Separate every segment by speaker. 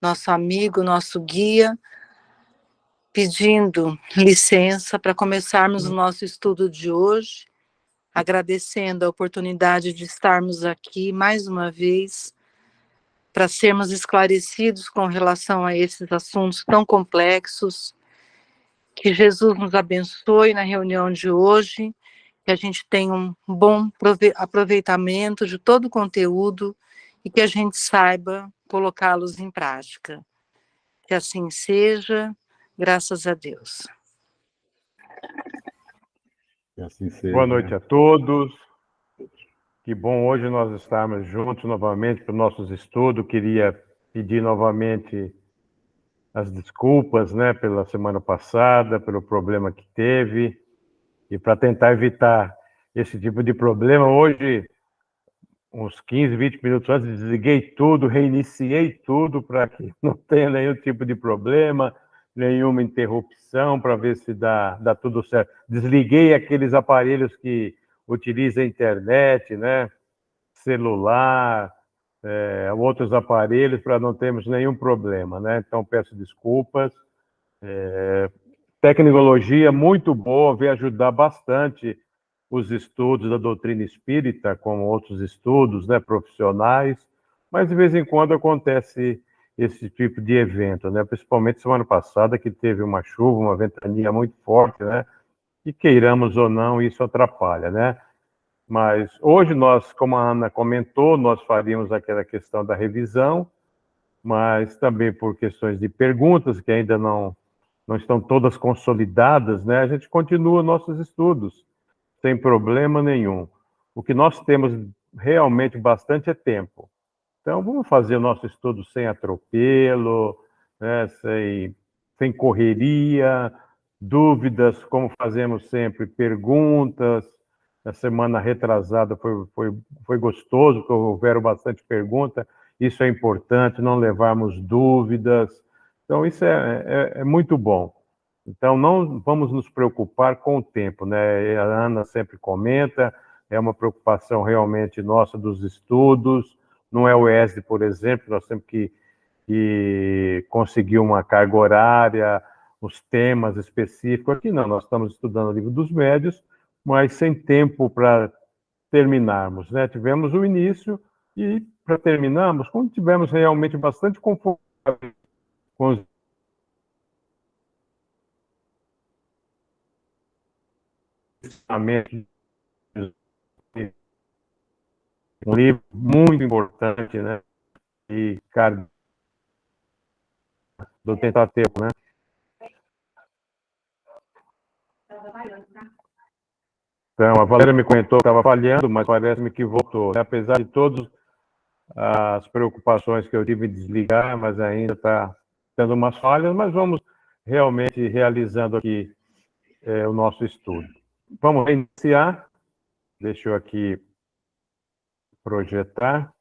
Speaker 1: nosso amigo, nosso guia, pedindo licença para começarmos o nosso estudo de hoje, agradecendo a oportunidade de estarmos aqui mais uma vez para sermos esclarecidos com relação a esses assuntos tão complexos. Que Jesus nos abençoe na reunião de hoje, que a gente tenha um bom aproveitamento de todo o conteúdo e que a gente saiba colocá-los em prática. Que assim seja, graças a Deus.
Speaker 2: Que assim seja.
Speaker 3: Boa noite a todos. Que bom hoje nós estarmos juntos novamente para os nossos estudos. Queria pedir novamente as desculpas, né, pela semana passada, pelo problema que teve, e para tentar evitar esse tipo de problema, hoje, uns 15, 20 minutos antes, desliguei tudo, reiniciei tudo para que não tenha nenhum tipo de problema, nenhuma interrupção, para ver se dá tudo certo. Desliguei aqueles aparelhos que utilizam a internet, né, celular, outros aparelhos, para não termos nenhum problema, né? Então, peço desculpas. Tecnologia muito boa, vem ajudar bastante os estudos da doutrina espírita, como outros estudos, né, profissionais, mas de vez em quando acontece esse tipo de evento, né? Principalmente semana passada, que teve uma chuva, uma ventania muito forte, né? E queiramos ou não, isso atrapalha, né? Mas hoje nós, como a Ana comentou, nós faríamos aquela questão da revisão, mas também por questões de perguntas que ainda não estão todas consolidadas, né? A gente continua nossos estudos, sem problema nenhum. O que nós temos realmente bastante é tempo. Então, vamos fazer o nosso estudo sem atropelo, né? Sem correria, dúvidas, como fazemos sempre, perguntas. Na semana retrasada foi gostoso, porque houveram bastante perguntas. Isso é importante, não levarmos dúvidas. Então, isso é muito bom. Então, não vamos nos preocupar com o tempo, né? A Ana sempre comenta, é uma preocupação realmente nossa dos estudos. Não é o ESD, por exemplo, nós temos que conseguir uma carga horária, os temas específicos. Aqui não, nós estamos estudando o livro dos médios, mas sem tempo para terminarmos, né? Tivemos o início e, para terminarmos, quando tivemos realmente bastante confortável com os ensinamentos, um livro muito importante, né? E, cara, do Pentateuco, né? Então, a Valéria me comentou que estava falhando, mas parece-me que voltou, né? Apesar de todas as preocupações que eu tive em desligar, mas ainda está tendo umas falhas, mas vamos realmente realizando aqui o nosso estudo. Vamos iniciar. Deixa eu aqui projetar.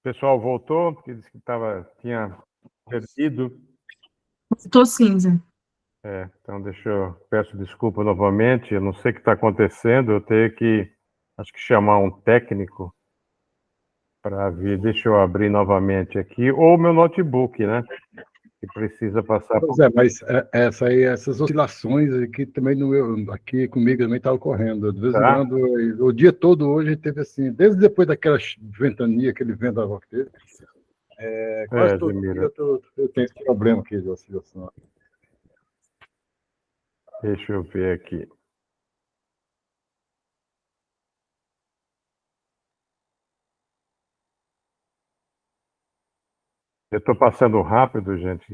Speaker 3: pessoal voltou, porque disse que tinha perdido.
Speaker 4: Estou cinza.
Speaker 3: Então peço desculpa novamente, eu não sei o que está acontecendo, eu tenho que, acho que chamar um técnico para vir. Deixa eu abrir novamente aqui, ou meu notebook, né? Que precisa passar
Speaker 2: Pois é, mas essas oscilações aqui também aqui comigo também está ocorrendo. De vez em quando, o dia todo hoje teve assim, desde depois daquela ventania, aquele vendaval que teve, quase todo dia eu tenho esse problema aqui de oscilação.
Speaker 3: Deixa eu ver aqui. Eu estou passando rápido, gente,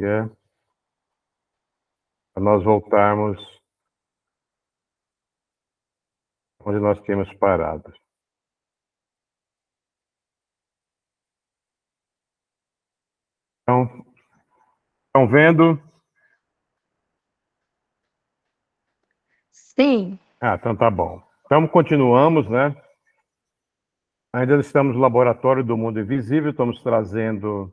Speaker 3: para nós voltarmos onde nós tínhamos parado. Então, estão vendo?
Speaker 1: Sim.
Speaker 3: Então tá bom. Então, continuamos, né? Ainda estamos no Laboratório do Mundo Invisível, estamos trazendo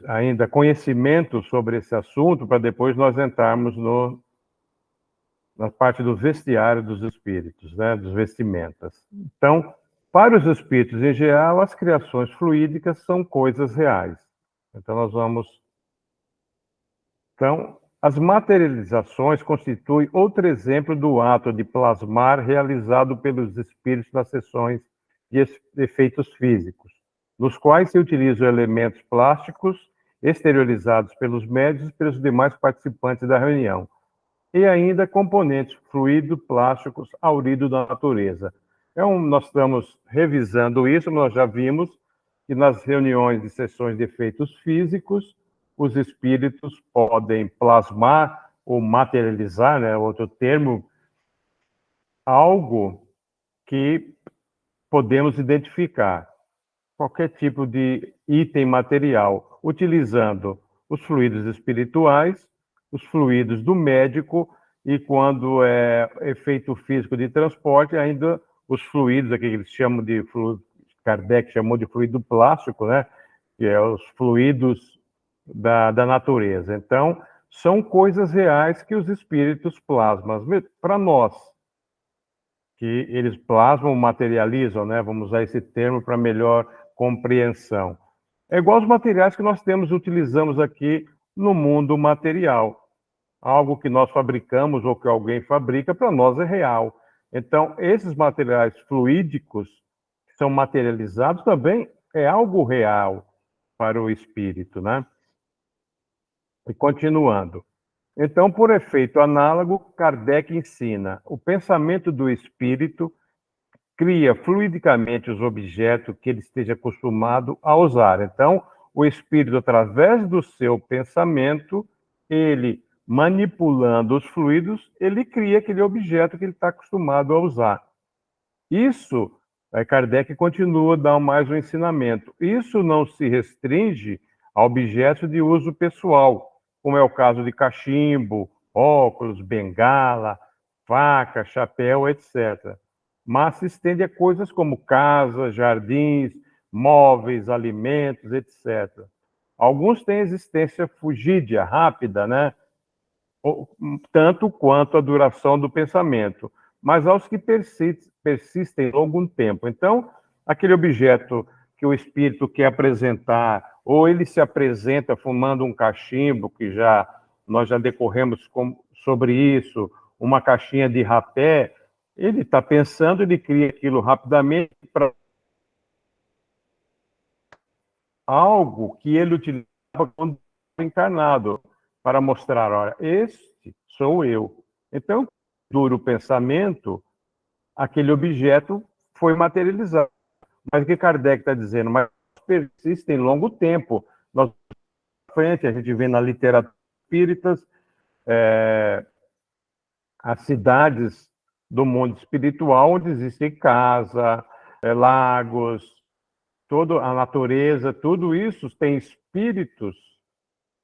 Speaker 3: ainda conhecimento sobre esse assunto, para depois nós entrarmos na parte do vestiário dos espíritos, né? Dos vestimentas. Então, para os espíritos em geral, as criações fluídicas são coisas reais. Então, as materializações constituem outro exemplo do ato de plasmar realizado pelos espíritos nas sessões de efeitos físicos, nos quais se utilizam elementos plásticos exteriorizados pelos médiuns e pelos demais participantes da reunião, e ainda componentes fluido-plásticos auridos da natureza. Nós estamos revisando isso, nós já vimos que nas reuniões de sessões de efeitos físicos, os espíritos podem plasmar ou materializar, né, outro termo, algo que podemos identificar, qualquer tipo de item material, utilizando os fluidos espirituais, os fluidos do médico, e quando é efeito físico de transporte, ainda os fluidos, aqui que eles chamam de fluido, Kardec chamou de fluido plástico, né, que é os fluidos da natureza. Então, são coisas reais que os espíritos plasmam. Para nós, que eles plasmam, materializam, né? Vamos usar esse termo para melhor compreensão. É igual aos materiais que nós utilizamos aqui no mundo material. Algo que nós fabricamos ou que alguém fabrica, para nós é real. Então, esses materiais fluídicos, que são materializados, também é algo real para o espírito, né? E continuando. Então, por efeito análogo, Kardec ensina: o pensamento do espírito cria fluidicamente os objetos que ele esteja acostumado a usar. Então, o espírito, através do seu pensamento, ele manipulando os fluidos, ele cria aquele objeto que ele está acostumado a usar. Isso, Kardec continua a dar mais um ensinamento. Isso não se restringe a objetos de uso pessoal, como é o caso de cachimbo, óculos, bengala, faca, chapéu, etc. Mas se estende a coisas como casas, jardins, móveis, alimentos, etc. Alguns têm existência fugídia, rápida, né? Tanto quanto a duração do pensamento, mas aos que persistem longo tempo. Então, aquele objeto que o espírito quer apresentar, ou ele se apresenta fumando um cachimbo, que nós já decorremos sobre isso, uma caixinha de rapé, ele está pensando, ele cria aquilo rapidamente para algo que ele utilizava quando encarnado, para mostrar, olha, este sou eu. Então, dura o pensamento, aquele objeto foi materializado. Mas o que Kardec está dizendo? Mas persiste em longo tempo. Nós, frente, a gente vê na literatura espíritas, as cidades do mundo espiritual, onde existem casa, lagos, toda a natureza, tudo isso tem espíritos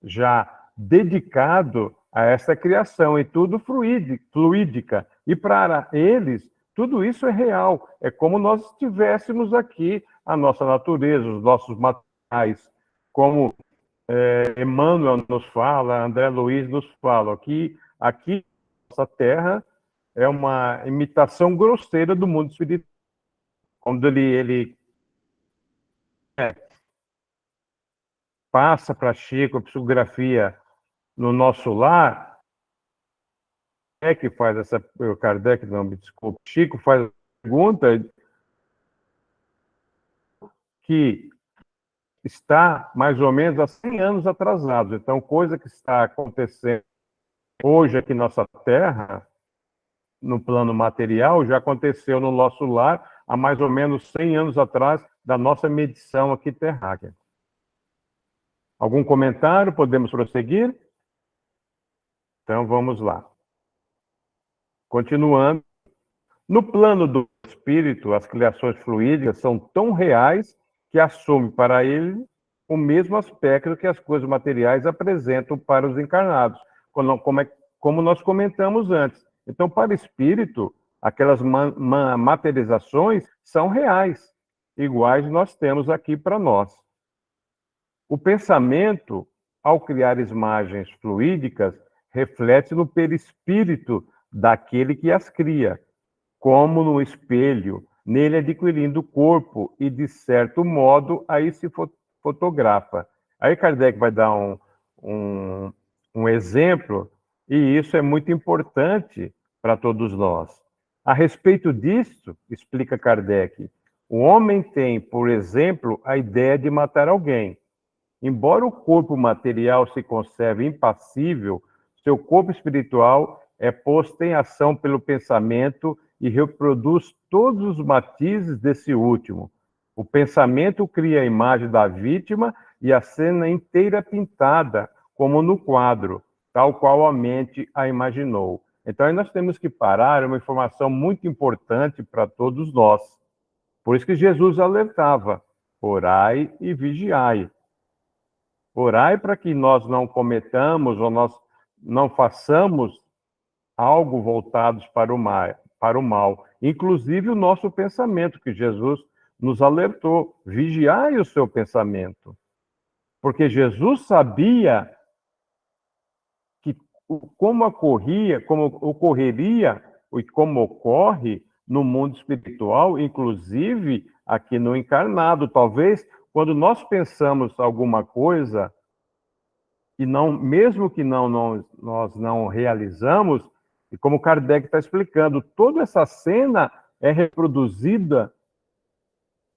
Speaker 3: já dedicado a essa criação, e tudo fluídica. E para eles, tudo isso é real. É como nós estivéssemos aqui a nossa natureza, os nossos materiais, como Emmanuel nos fala, André Luiz nos fala, que aqui nossa Terra é uma imitação grosseira do mundo espiritual. Quando ele passa para Chico a psicografia no nosso lar, que faz essa, Kardec, não, me desculpe, Chico faz a pergunta que está mais ou menos há 100 anos atrasado. Então, coisa que está acontecendo hoje aqui na nossa Terra, no plano material, já aconteceu no nosso lar há mais ou menos 100 anos atrás da nossa medição aqui terráquea. Algum comentário? Podemos prosseguir? Então, vamos lá. Continuando. No plano do espírito, as criações fluídicas são tão reais que assumem para ele o mesmo aspecto que as coisas materiais apresentam para os encarnados, como nós comentamos antes. Então, para o espírito, aquelas materializações são reais, iguais nós temos aqui para nós. O pensamento, ao criar imagens fluídicas, reflete no perispírito daquele que as cria, como no espelho, nele adquirindo corpo e, de certo modo, aí se fotografa. Aí Kardec vai dar um exemplo, e isso é muito importante para todos nós. A respeito disso, explica Kardec, o homem tem, por exemplo, a ideia de matar alguém. Embora o corpo material se conserve impassível, seu corpo espiritual é posto em ação pelo pensamento e reproduz todos os matizes desse último. O pensamento cria a imagem da vítima e a cena inteira pintada, como no quadro, tal qual a mente a imaginou. Então, aí nós temos que parar, é uma informação muito importante para todos nós. Por isso que Jesus alertava, orai e vigiai. Orai para que nós não cometamos ou nós não façamos algo voltados para o mal. Inclusive o nosso pensamento, que Jesus nos alertou. Vigiai o seu pensamento. Porque Jesus sabia que como ocorreria e como ocorre no mundo espiritual, inclusive aqui no encarnado. Talvez quando nós pensamos alguma coisa e não, mesmo que nós não realizamos, e como Kardec está explicando, toda essa cena é reproduzida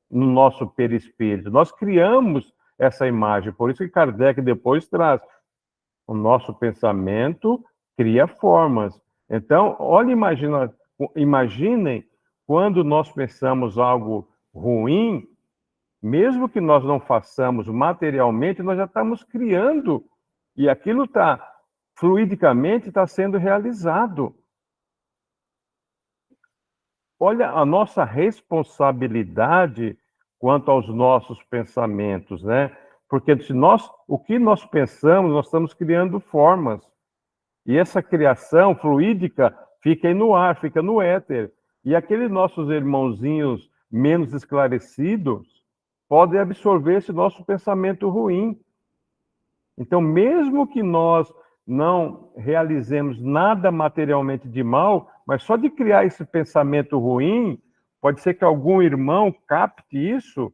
Speaker 3: no nosso perispírito. Nós criamos essa imagem, por isso que Kardec depois traz o nosso pensamento cria formas. Então, olha, imaginem quando nós pensamos algo ruim, mesmo que nós não façamos materialmente, nós já estamos criando e aquilo fluidicamente está sendo realizado. Olha a nossa responsabilidade quanto aos nossos pensamentos, né? Porque o que nós pensamos, nós estamos criando formas. E essa criação fluídica fica aí no ar, fica no éter. E aqueles nossos irmãozinhos menos esclarecidos podem absorver esse nosso pensamento ruim. Então, mesmo que nós não realizemos nada materialmente de mal, mas só de criar esse pensamento ruim, pode ser que algum irmão capte isso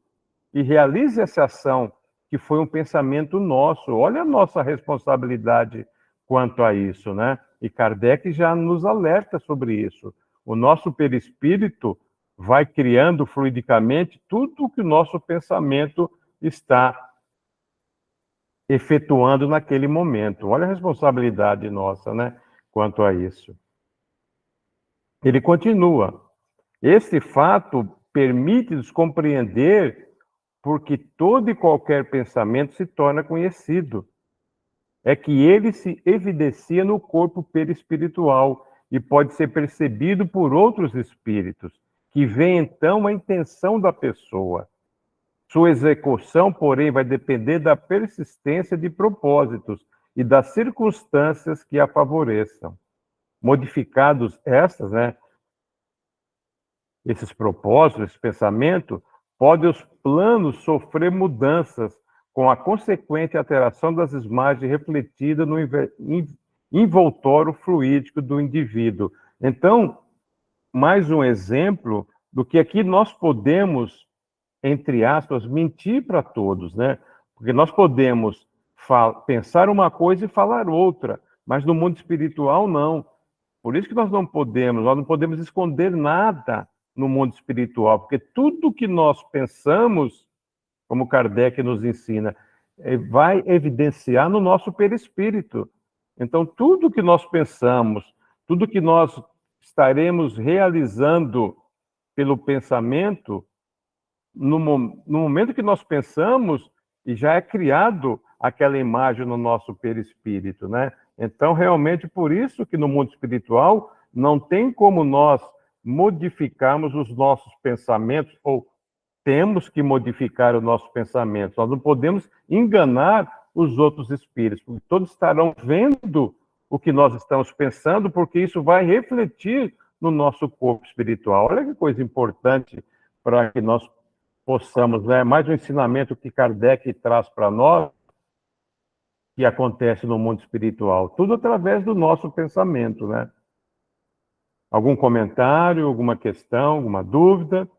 Speaker 3: e realize essa ação, que foi um pensamento nosso. Olha a nossa responsabilidade quanto a isso, né? E Kardec já nos alerta sobre isso. O nosso perispírito vai criando fluidicamente tudo o que o nosso pensamento está efetuando naquele momento. Olha a responsabilidade nossa, né? Quanto a isso. Ele continua. Este fato permite-nos compreender porque todo e qualquer pensamento se torna conhecido. É que ele se evidencia no corpo perispiritual e pode ser percebido por outros espíritos, que veem então a intenção da pessoa. Sua execução, porém, vai depender da persistência de propósitos e das circunstâncias que a favoreçam. Modificados esses propósitos, esse pensamento, podem os plano sofrer mudanças com a consequente alteração das imagens refletidas no envoltório fluídico do indivíduo. Então, mais um exemplo do que aqui nós podemos, entre aspas, mentir para todos, né? Porque nós podemos pensar uma coisa e falar outra, mas no mundo espiritual não. Por isso que nós não podemos esconder nada no mundo espiritual, porque tudo que nós pensamos, como Kardec nos ensina, vai evidenciar no nosso perispírito. Então, tudo que nós pensamos, tudo que nós estaremos realizando pelo pensamento, no momento que nós pensamos, e já é criado aquela imagem no nosso perispírito, né? Então, realmente, por isso que no mundo espiritual não tem como nós modificarmos os nossos pensamentos, ou temos que modificar os nossos pensamentos. Nós não podemos enganar os outros espíritos, porque todos estarão vendo o que nós estamos pensando, porque isso vai refletir no nosso corpo espiritual. Olha que coisa importante para que nós possamos, né? Mais um ensinamento que Kardec traz para nós, que acontece no mundo espiritual, tudo através do nosso pensamento, né? Algum comentário, alguma questão, alguma dúvida?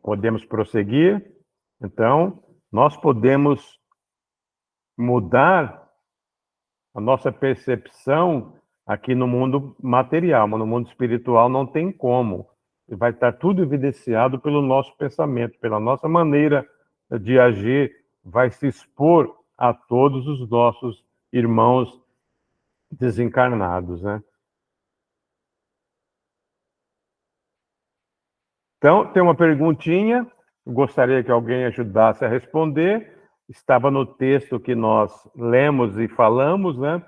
Speaker 3: Podemos prosseguir? Então, nós podemos mudar a nossa percepção aqui no mundo material, mas no mundo espiritual não tem como. Vai estar tudo evidenciado pelo nosso pensamento, pela nossa maneira de agir, vai se expor a todos os nossos irmãos desencarnados, né? Então, tem uma perguntinha, gostaria que alguém ajudasse a responder. Estava no texto que nós lemos e falamos, né?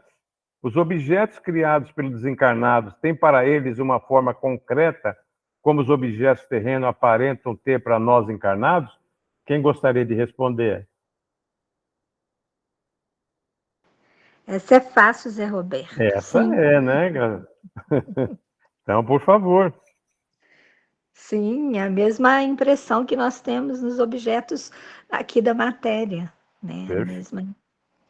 Speaker 3: Os objetos criados pelos desencarnados têm para eles uma forma concreta, como os objetos terrenos aparentam ter para nós encarnados? Quem gostaria de responder?
Speaker 5: Essa é fácil, Zé Roberto.
Speaker 3: Essa
Speaker 5: Sim.
Speaker 3: é, né? Então, por favor.
Speaker 5: Sim, é a mesma impressão que nós temos nos objetos aqui da matéria, né? A mesma.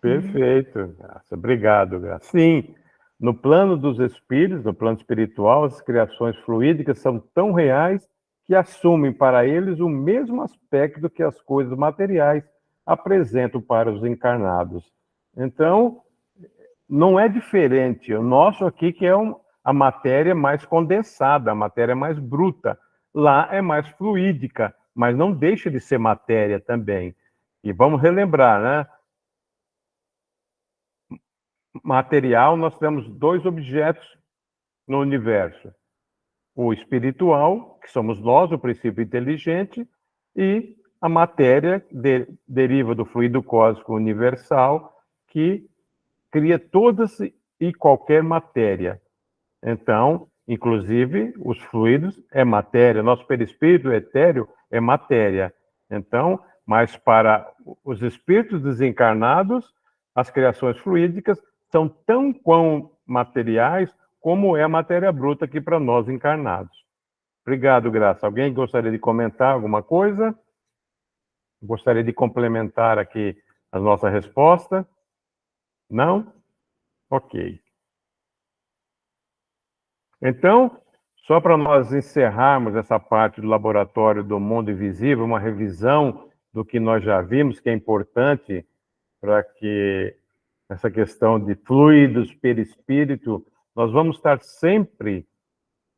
Speaker 3: Perfeito, Graça. Obrigado, Graça. Sim, no plano dos espíritos, no plano espiritual, as criações fluídicas são tão reais que assumem para eles o mesmo aspecto que as coisas materiais apresentam para os encarnados. Então, não é diferente. O nosso aqui que é a matéria mais condensada, a matéria mais bruta. Lá é mais fluídica, mas não deixa de ser matéria também. E vamos relembrar, né? Material, nós temos dois objetos no universo. O espiritual, que somos nós, o princípio inteligente, e a matéria deriva do fluido cósmico universal, que cria todas e qualquer matéria. Então, inclusive, os fluidos é matéria, nosso perispírito etéreo é matéria. Então, mas para os espíritos desencarnados, as criações fluídicas são tão quão materiais como é a matéria bruta aqui para nós encarnados. Obrigado, Graça. Alguém gostaria de comentar alguma coisa? Gostaria de complementar aqui a nossa resposta? Não? Ok. Então, só para nós encerrarmos essa parte do laboratório do mundo invisível, uma revisão do que nós já vimos, que é importante para que essa questão de fluidos, perispírito, nós vamos estar sempre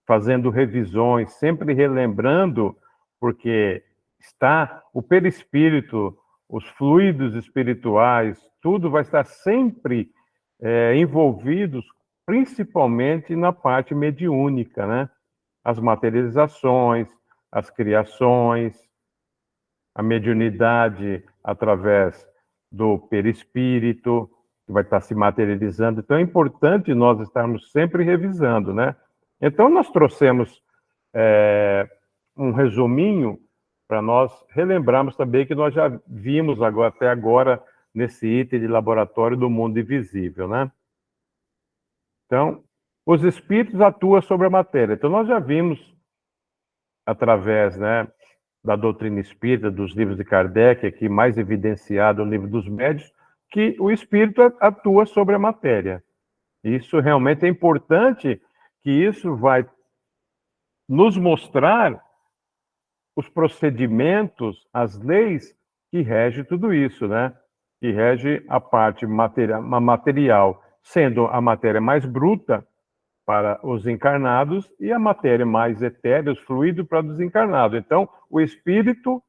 Speaker 3: fazendo revisões, sempre relembrando, porque está o perispírito, os fluidos espirituais, tudo vai estar sempre envolvidos, principalmente na parte mediúnica, né? As materializações, as criações, a mediunidade através do perispírito, que vai estar se materializando. Então, é importante nós estarmos sempre revisando, né? Então, nós trouxemos um resuminho para nós relembrarmos também que nós já vimos agora, até agora nesse item de laboratório do mundo invisível, né? Então, os espíritos atuam sobre a matéria. Então, nós já vimos através, né, da doutrina espírita, dos livros de Kardec, aqui mais evidenciado no livro dos médiuns, que o espírito atua sobre a matéria. Isso realmente é importante, que isso vai nos mostrar os procedimentos, as leis que regem tudo isso, né? Que rege a parte material, sendo a matéria mais bruta para os encarnados e a matéria mais etérea, os fluidos, para os desencarnados. Então, o espírito,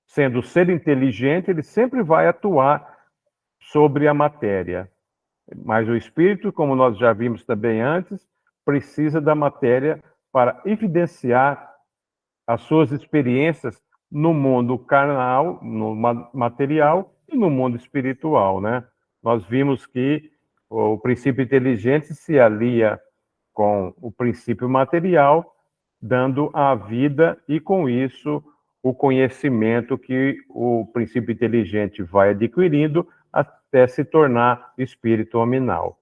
Speaker 3: sendo ser inteligente, ele sempre vai atuar sobre a matéria. Mas o espírito, como nós já vimos também antes, precisa da matéria para evidenciar as suas experiências no mundo carnal, no material e no mundo espiritual, né? Nós vimos que o princípio inteligente se alia com o princípio material, dando a vida e, com isso, o conhecimento que o princípio inteligente vai adquirindo até se tornar espírito nominal.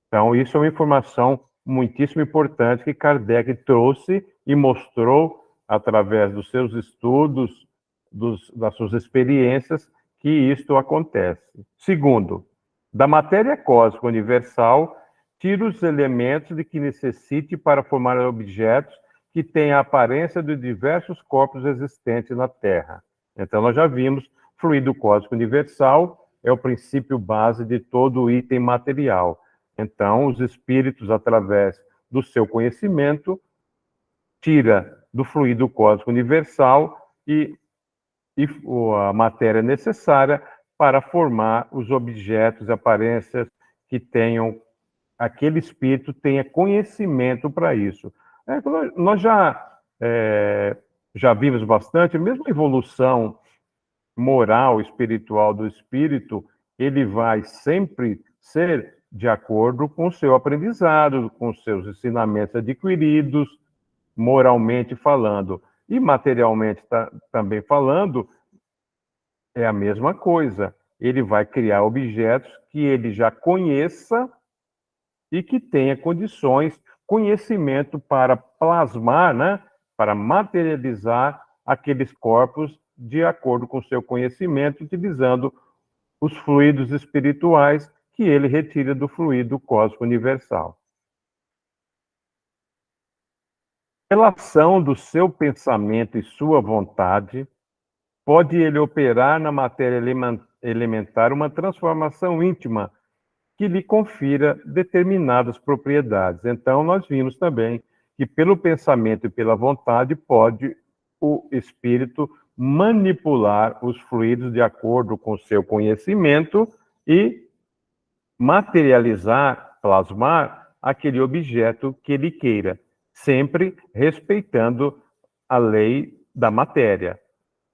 Speaker 3: Então, isso é uma informação muitíssimo importante que Kardec trouxe e mostrou através dos seus estudos, das suas experiências, que isto acontece. Segundo, da matéria cósmica universal, tira os elementos de que necessite para formar objetos que têm a aparência de diversos corpos existentes na Terra. Então, nós já vimos, fluido cósmico universal é o princípio base de todo item material. Então, os espíritos, através do seu conhecimento, tira do fluido cósmico universal e a matéria necessária para formar os objetos, aparências que tenham, aquele espírito tenha conhecimento para isso. Nós já vimos bastante, mesmo a evolução moral, espiritual do espírito, ele vai sempre ser de acordo com o seu aprendizado, com os seus ensinamentos adquiridos, moralmente falando. E materialmente também falando, é a mesma coisa. Ele vai criar objetos que ele já conheça e que tenha condições, conhecimento para plasmar, né, para materializar aqueles corpos de acordo com o seu conhecimento, utilizando os fluidos espirituais que ele retira do fluido cósmico universal. Relação do seu pensamento e sua vontade, pode ele operar na matéria elementar uma transformação íntima que lhe confira determinadas propriedades. Então, nós vimos também que pelo pensamento e pela vontade pode o espírito manipular os fluidos de acordo com o seu conhecimento e materializar, plasmar aquele objeto que ele queira, sempre respeitando a lei da matéria.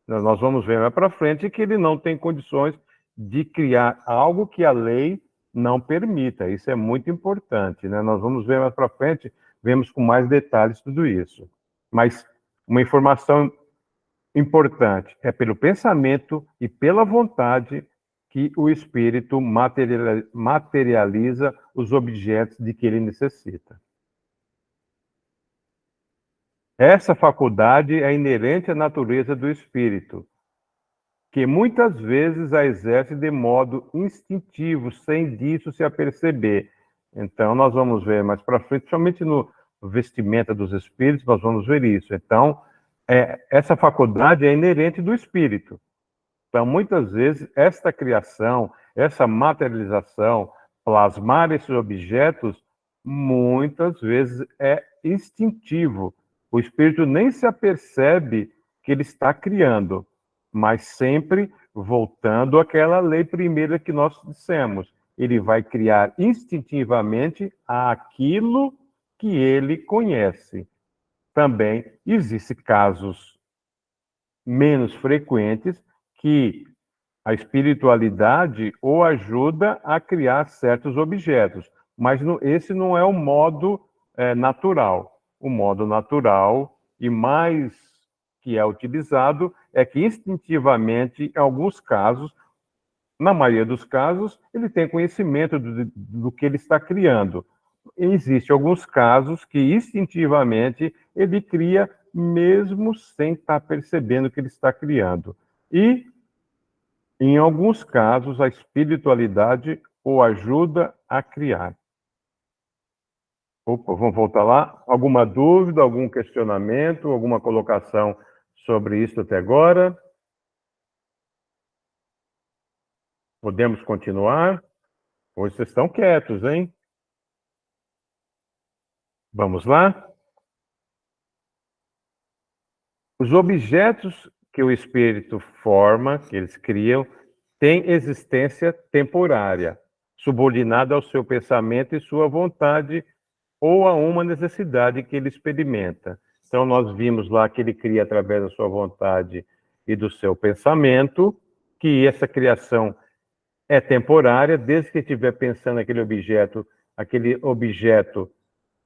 Speaker 3: Nós vamos ver mais para frente que ele não tem condições de criar algo que a lei não permita. Isso é muito importante, né? Nós vamos ver mais para frente, vemos com mais detalhes tudo isso. Mas uma informação importante é pelo pensamento e pela vontade que o espírito materializa os objetos de que ele necessita. Essa faculdade é inerente à natureza do espírito, que muitas vezes a exerce de modo instintivo, sem disso se aperceber. Então, nós vamos ver mais para frente, somente no vestimenta dos espíritos, nós vamos ver isso. Então, essa faculdade é inerente do espírito. Então, muitas vezes, esta criação, essa materialização, plasmar esses objetos, muitas vezes é instintivo. O espírito nem se apercebe que ele está criando, mas sempre voltando àquela lei primeira que nós dissemos. Ele vai criar instintivamente aquilo que ele conhece. Também existem casos menos frequentes que a espiritualidade o ajuda a criar certos objetos, mas esse não é o modo natural. O modo natural e mais que é utilizado é que instintivamente, em alguns casos, na maioria dos casos, ele tem conhecimento do que ele está criando. Existem alguns casos que instintivamente ele cria mesmo sem estar percebendo que ele está criando. E, em alguns casos, a espiritualidade o ajuda a criar. Opa, vamos voltar lá. Alguma dúvida, algum questionamento, alguma colocação sobre isso até agora? Podemos continuar? Hoje vocês estão quietos, hein? Vamos lá? Os objetos que o espírito forma, que eles criam, têm existência temporária, subordinada ao seu pensamento e sua vontade ou a uma necessidade que ele experimenta. Então, nós vimos lá que ele cria através da sua vontade e do seu pensamento, que essa criação é temporária, desde que estiver pensando aquele objeto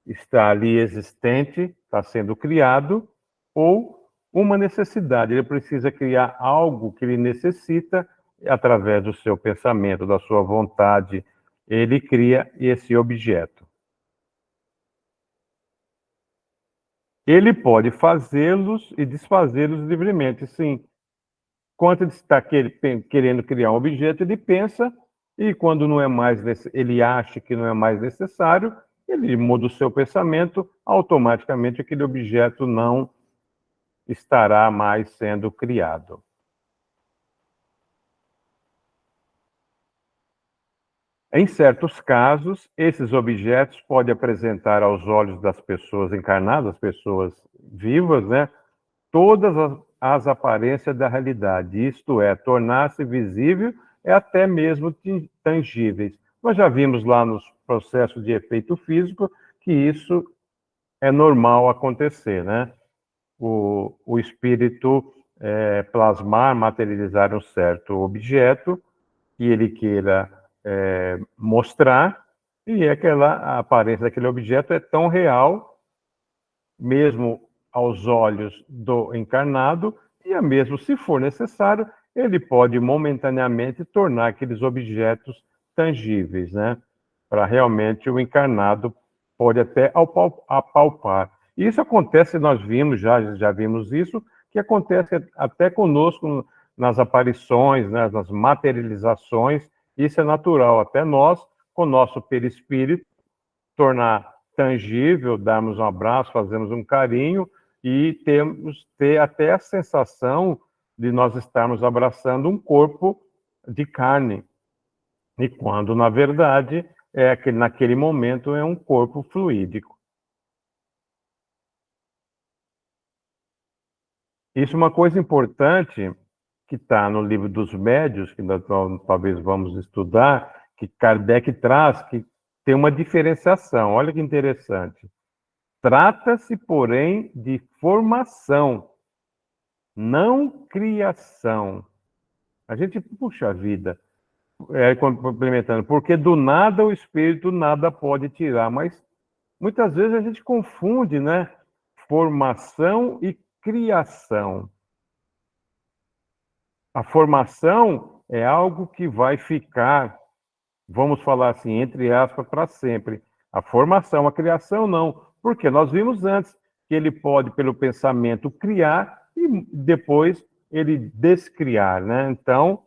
Speaker 3: está ali existente, está sendo criado, ou uma necessidade. Ele precisa criar algo que ele necessita através do seu pensamento, da sua vontade. Ele cria esse objeto. Ele pode fazê-los e desfazê-los livremente, sim. Quando ele está querendo criar um objeto, ele pensa, e quando não é mais, ele acha que não é mais necessário, ele muda o seu pensamento, automaticamente aquele objeto não estará mais sendo criado. Em certos casos, esses objetos podem apresentar aos olhos das pessoas encarnadas, pessoas vivas, né, todas as aparências da realidade, isto é, tornar-se visível e até mesmo tangíveis. Nós já vimos lá nos processos de efeito físico que isso é normal acontecer, né? O espírito plasmar, materializar um certo objeto que ele queira mostrar, e a aparência daquele objeto é tão real, mesmo aos olhos do encarnado, e mesmo se for necessário, ele pode momentaneamente tornar aqueles objetos tangíveis, né? Para realmente o encarnado pode até apalpar. E isso acontece, nós vimos, já vimos isso, que acontece até conosco nas aparições, né, nas materializações. Isso é natural, até nós, com o nosso perispírito, tornar tangível, darmos um abraço, fazemos um carinho e ter até a sensação de nós estarmos abraçando um corpo de carne. E quando, na verdade, naquele momento é um corpo fluídico. Isso é uma coisa importante que está no livro dos médiuns, que nós talvez vamos estudar, que Kardec traz, que tem uma diferenciação. Olha que interessante. Trata-se, porém, de formação, não criação. A gente, puxa vida, complementando, porque do nada o espírito nada pode tirar, mas muitas vezes a gente confunde, né? Formação e criação. A formação é algo que vai ficar, vamos falar assim, entre aspas, para sempre. A formação, a criação não. Porque nós vimos antes que ele pode, pelo pensamento, criar e depois ele descriar, né? Então,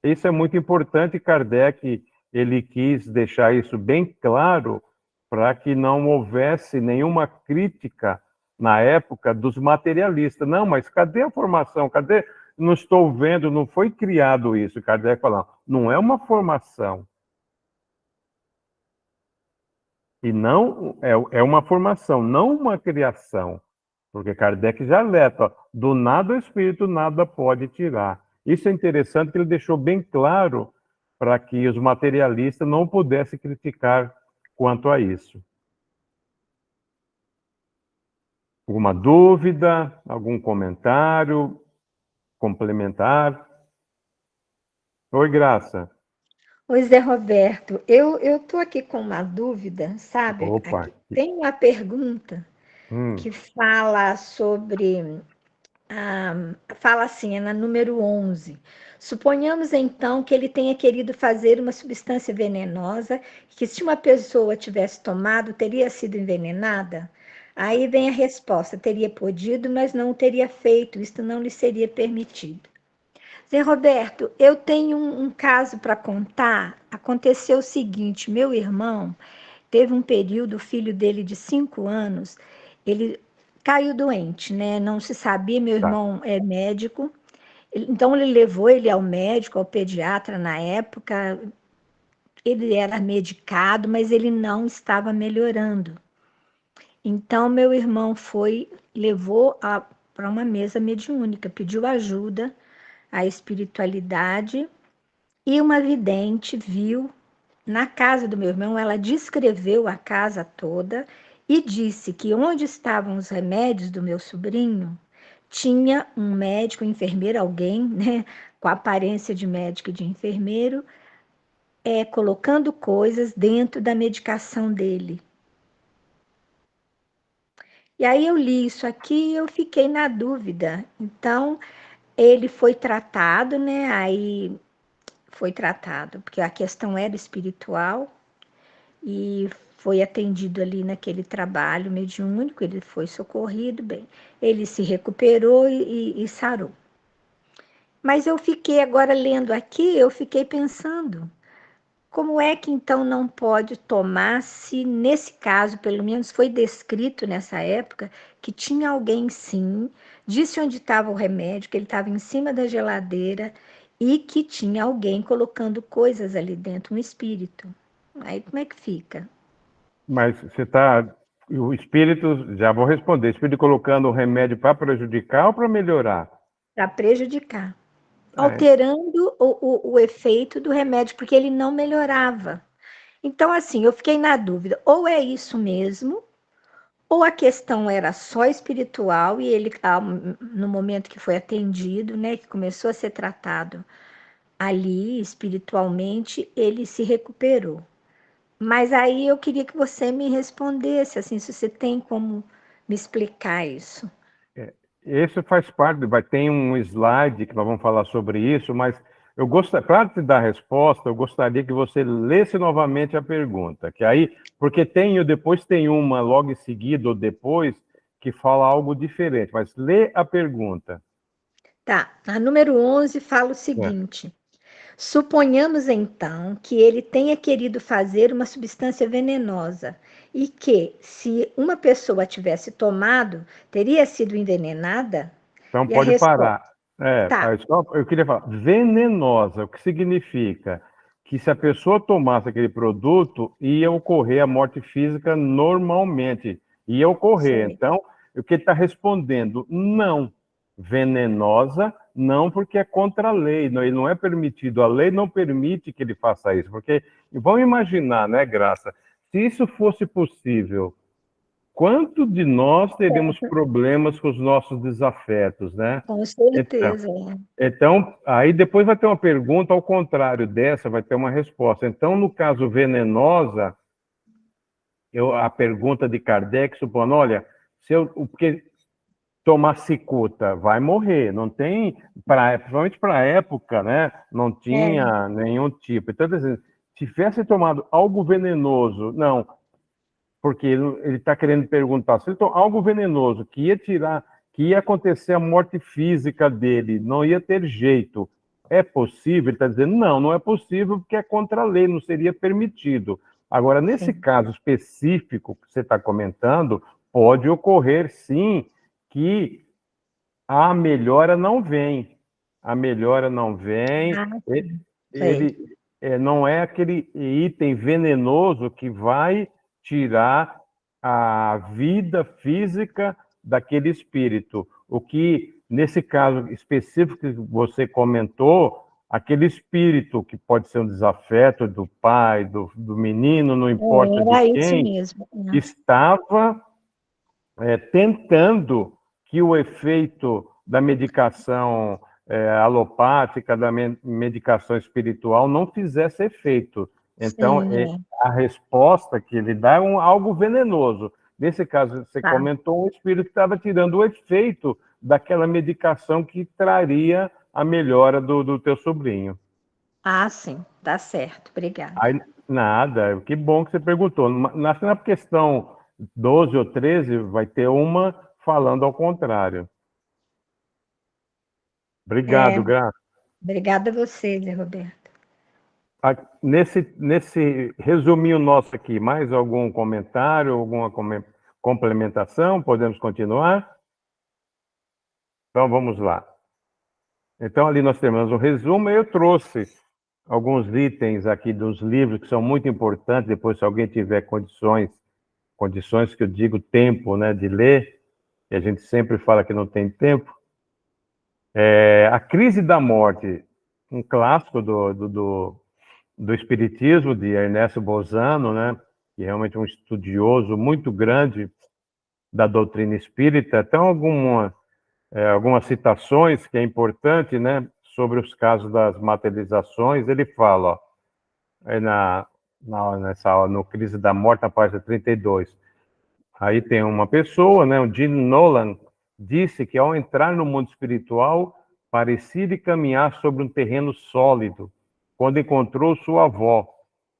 Speaker 3: isso é muito importante. Kardec, ele quis deixar isso bem claro para que não houvesse nenhuma crítica na época dos materialistas. Não, mas cadê a formação? Cadê? Não estou vendo, não foi criado isso. Kardec falando, não é uma formação. E não é uma formação, não uma criação. Porque Kardec já alerta, do nada o espírito nada pode tirar. Isso é interessante que ele deixou bem claro para que os materialistas não pudessem criticar quanto a isso. Alguma dúvida? Algum comentário complementar? Oi, Graça.
Speaker 5: Oi, Zé Roberto, eu estou aqui com uma dúvida, sabe?
Speaker 3: Opa.
Speaker 5: Aqui tem uma pergunta que fala sobre, fala assim, é na número 11. Suponhamos então que ele tenha querido fazer uma substância venenosa, que se uma pessoa tivesse tomado, teria sido envenenada? Aí vem a resposta: teria podido, mas não o teria feito, isto não lhe seria permitido. Zé Roberto, eu tenho um caso para contar. Aconteceu o seguinte: meu irmão teve um período, o filho dele de 5 anos, ele caiu doente, né? Não se sabia, meu
Speaker 3: Tá.
Speaker 5: irmão é médico, então ele levou ele ao médico, ao pediatra na época. Ele era medicado, mas ele não estava melhorando. Então, meu irmão levou para uma mesa mediúnica, pediu ajuda à espiritualidade, e uma vidente viu na casa do meu irmão, ela descreveu a casa toda e disse que onde estavam os remédios do meu sobrinho, tinha um médico, um enfermeiro, alguém, né, com a aparência de médico e de enfermeiro, colocando coisas dentro da medicação dele. E aí eu li isso aqui e eu fiquei na dúvida. Então, ele foi tratado, né? Aí foi tratado, porque a questão era espiritual, e foi atendido ali naquele trabalho mediúnico, ele foi socorrido, bem, ele se recuperou e sarou. Mas eu fiquei agora lendo aqui, eu fiquei pensando, como é que então não pode tomar, se nesse caso, pelo menos foi descrito nessa época, que tinha alguém sim, disse onde estava o remédio, que ele estava em cima da geladeira e que tinha alguém colocando coisas ali dentro, um espírito. Aí como é que fica?
Speaker 3: Mas você está... O espírito, já vou responder, o espírito colocando o remédio para prejudicar ou para melhorar?
Speaker 5: Para prejudicar, alterando o efeito do remédio, porque ele não melhorava. Então, assim, eu fiquei na dúvida, ou é isso mesmo, ou a questão era só espiritual e ele, no momento que foi atendido, né, que começou a ser tratado ali espiritualmente, ele se recuperou. Mas aí eu queria que você me respondesse, assim, se você tem como me explicar isso.
Speaker 3: Esse faz parte, vai ter um slide que nós vamos falar sobre isso, mas eu gostaria, para te dar a resposta, eu gostaria que você lesse novamente a pergunta, que aí, porque depois tem uma logo em seguida ou depois que fala algo diferente, mas lê a pergunta.
Speaker 5: Tá, a número 11 fala o
Speaker 3: É.
Speaker 5: seguinte: suponhamos então que ele tenha querido fazer uma substância venenosa e que, se uma pessoa tivesse tomado, teria sido envenenada?
Speaker 3: Então
Speaker 5: E a
Speaker 3: pode
Speaker 5: resposta,
Speaker 3: parar.
Speaker 5: tá,
Speaker 3: Eu queria falar, venenosa, o que significa? Que se a pessoa tomasse aquele produto, ia ocorrer a morte física normalmente, ia ocorrer.
Speaker 5: sei.
Speaker 3: Então, o que ele está respondendo? Não. Venenosa, não, porque é contra a lei, não, ele não é permitido, a lei não permite que ele faça isso, porque, vamos imaginar, né, Graça, se isso fosse possível, quanto de nós teríamos problemas com os nossos desafetos, né?
Speaker 5: Com
Speaker 3: Então,
Speaker 5: certeza.
Speaker 3: aí depois vai ter uma pergunta ao contrário dessa, vai ter uma resposta. Então, no caso venenosa, a pergunta de Kardec, supondo, olha, porque tomar cicuta vai morrer, não tem, principalmente para a época, né? Não
Speaker 5: É,
Speaker 3: tinha nenhum tipo. Então, se tivesse tomado algo venenoso, não, porque ele está querendo perguntar se ele tomar algo venenoso que ia acontecer a morte física dele, não ia ter jeito. É possível? Ele está dizendo, não, não é possível porque é contra a lei, não seria permitido. Agora, nesse
Speaker 5: sim.
Speaker 3: caso específico que você está comentando, pode ocorrer sim que a melhora não vem. A melhora não vem.
Speaker 5: Ah, sim. Sei.
Speaker 3: Ele não é aquele item venenoso que vai tirar a vida física daquele espírito. O que, nesse caso específico que você comentou, aquele espírito que pode ser um desafeto do pai, do menino, não importa de
Speaker 5: Era isso
Speaker 3: quem,
Speaker 5: mesmo.
Speaker 3: estava tentando que o efeito da medicação alopática, da medicação espiritual, não fizesse efeito. Então,
Speaker 5: Sim,
Speaker 3: a resposta que ele dá é algo venenoso. Nesse caso, você
Speaker 5: tá.
Speaker 3: comentou, um espírito que estava tirando o efeito daquela medicação que traria a melhora do teu sobrinho.
Speaker 5: Ah, sim, tá certo. Obrigada.
Speaker 3: Aí, nada, que bom que você perguntou. Na questão 12 ou 13, vai ter uma falando ao contrário. Obrigado, Graça.
Speaker 5: Obrigada a você, Zé Roberto.
Speaker 3: Nesse resuminho nosso aqui, mais algum comentário, alguma complementação? Podemos continuar? Então, vamos lá. Então, ali nós temos um resumo. Eu trouxe alguns itens aqui dos livros que são muito importantes, depois se alguém tiver condições que eu digo tempo, né, de ler, e a gente sempre fala que não tem tempo. A Crise da Morte, um clássico do Espiritismo, de Ernesto Bolzano, né, que é realmente um estudioso muito grande da doutrina espírita. Então, algumas citações que é importante, né, sobre os casos das materializações. Ele fala, ó, no Crise da Morte, na página 32. Aí tem uma pessoa, né, o Gene Nolan, disse que ao entrar no mundo espiritual, parecia caminhar sobre um terreno sólido, quando encontrou sua avó,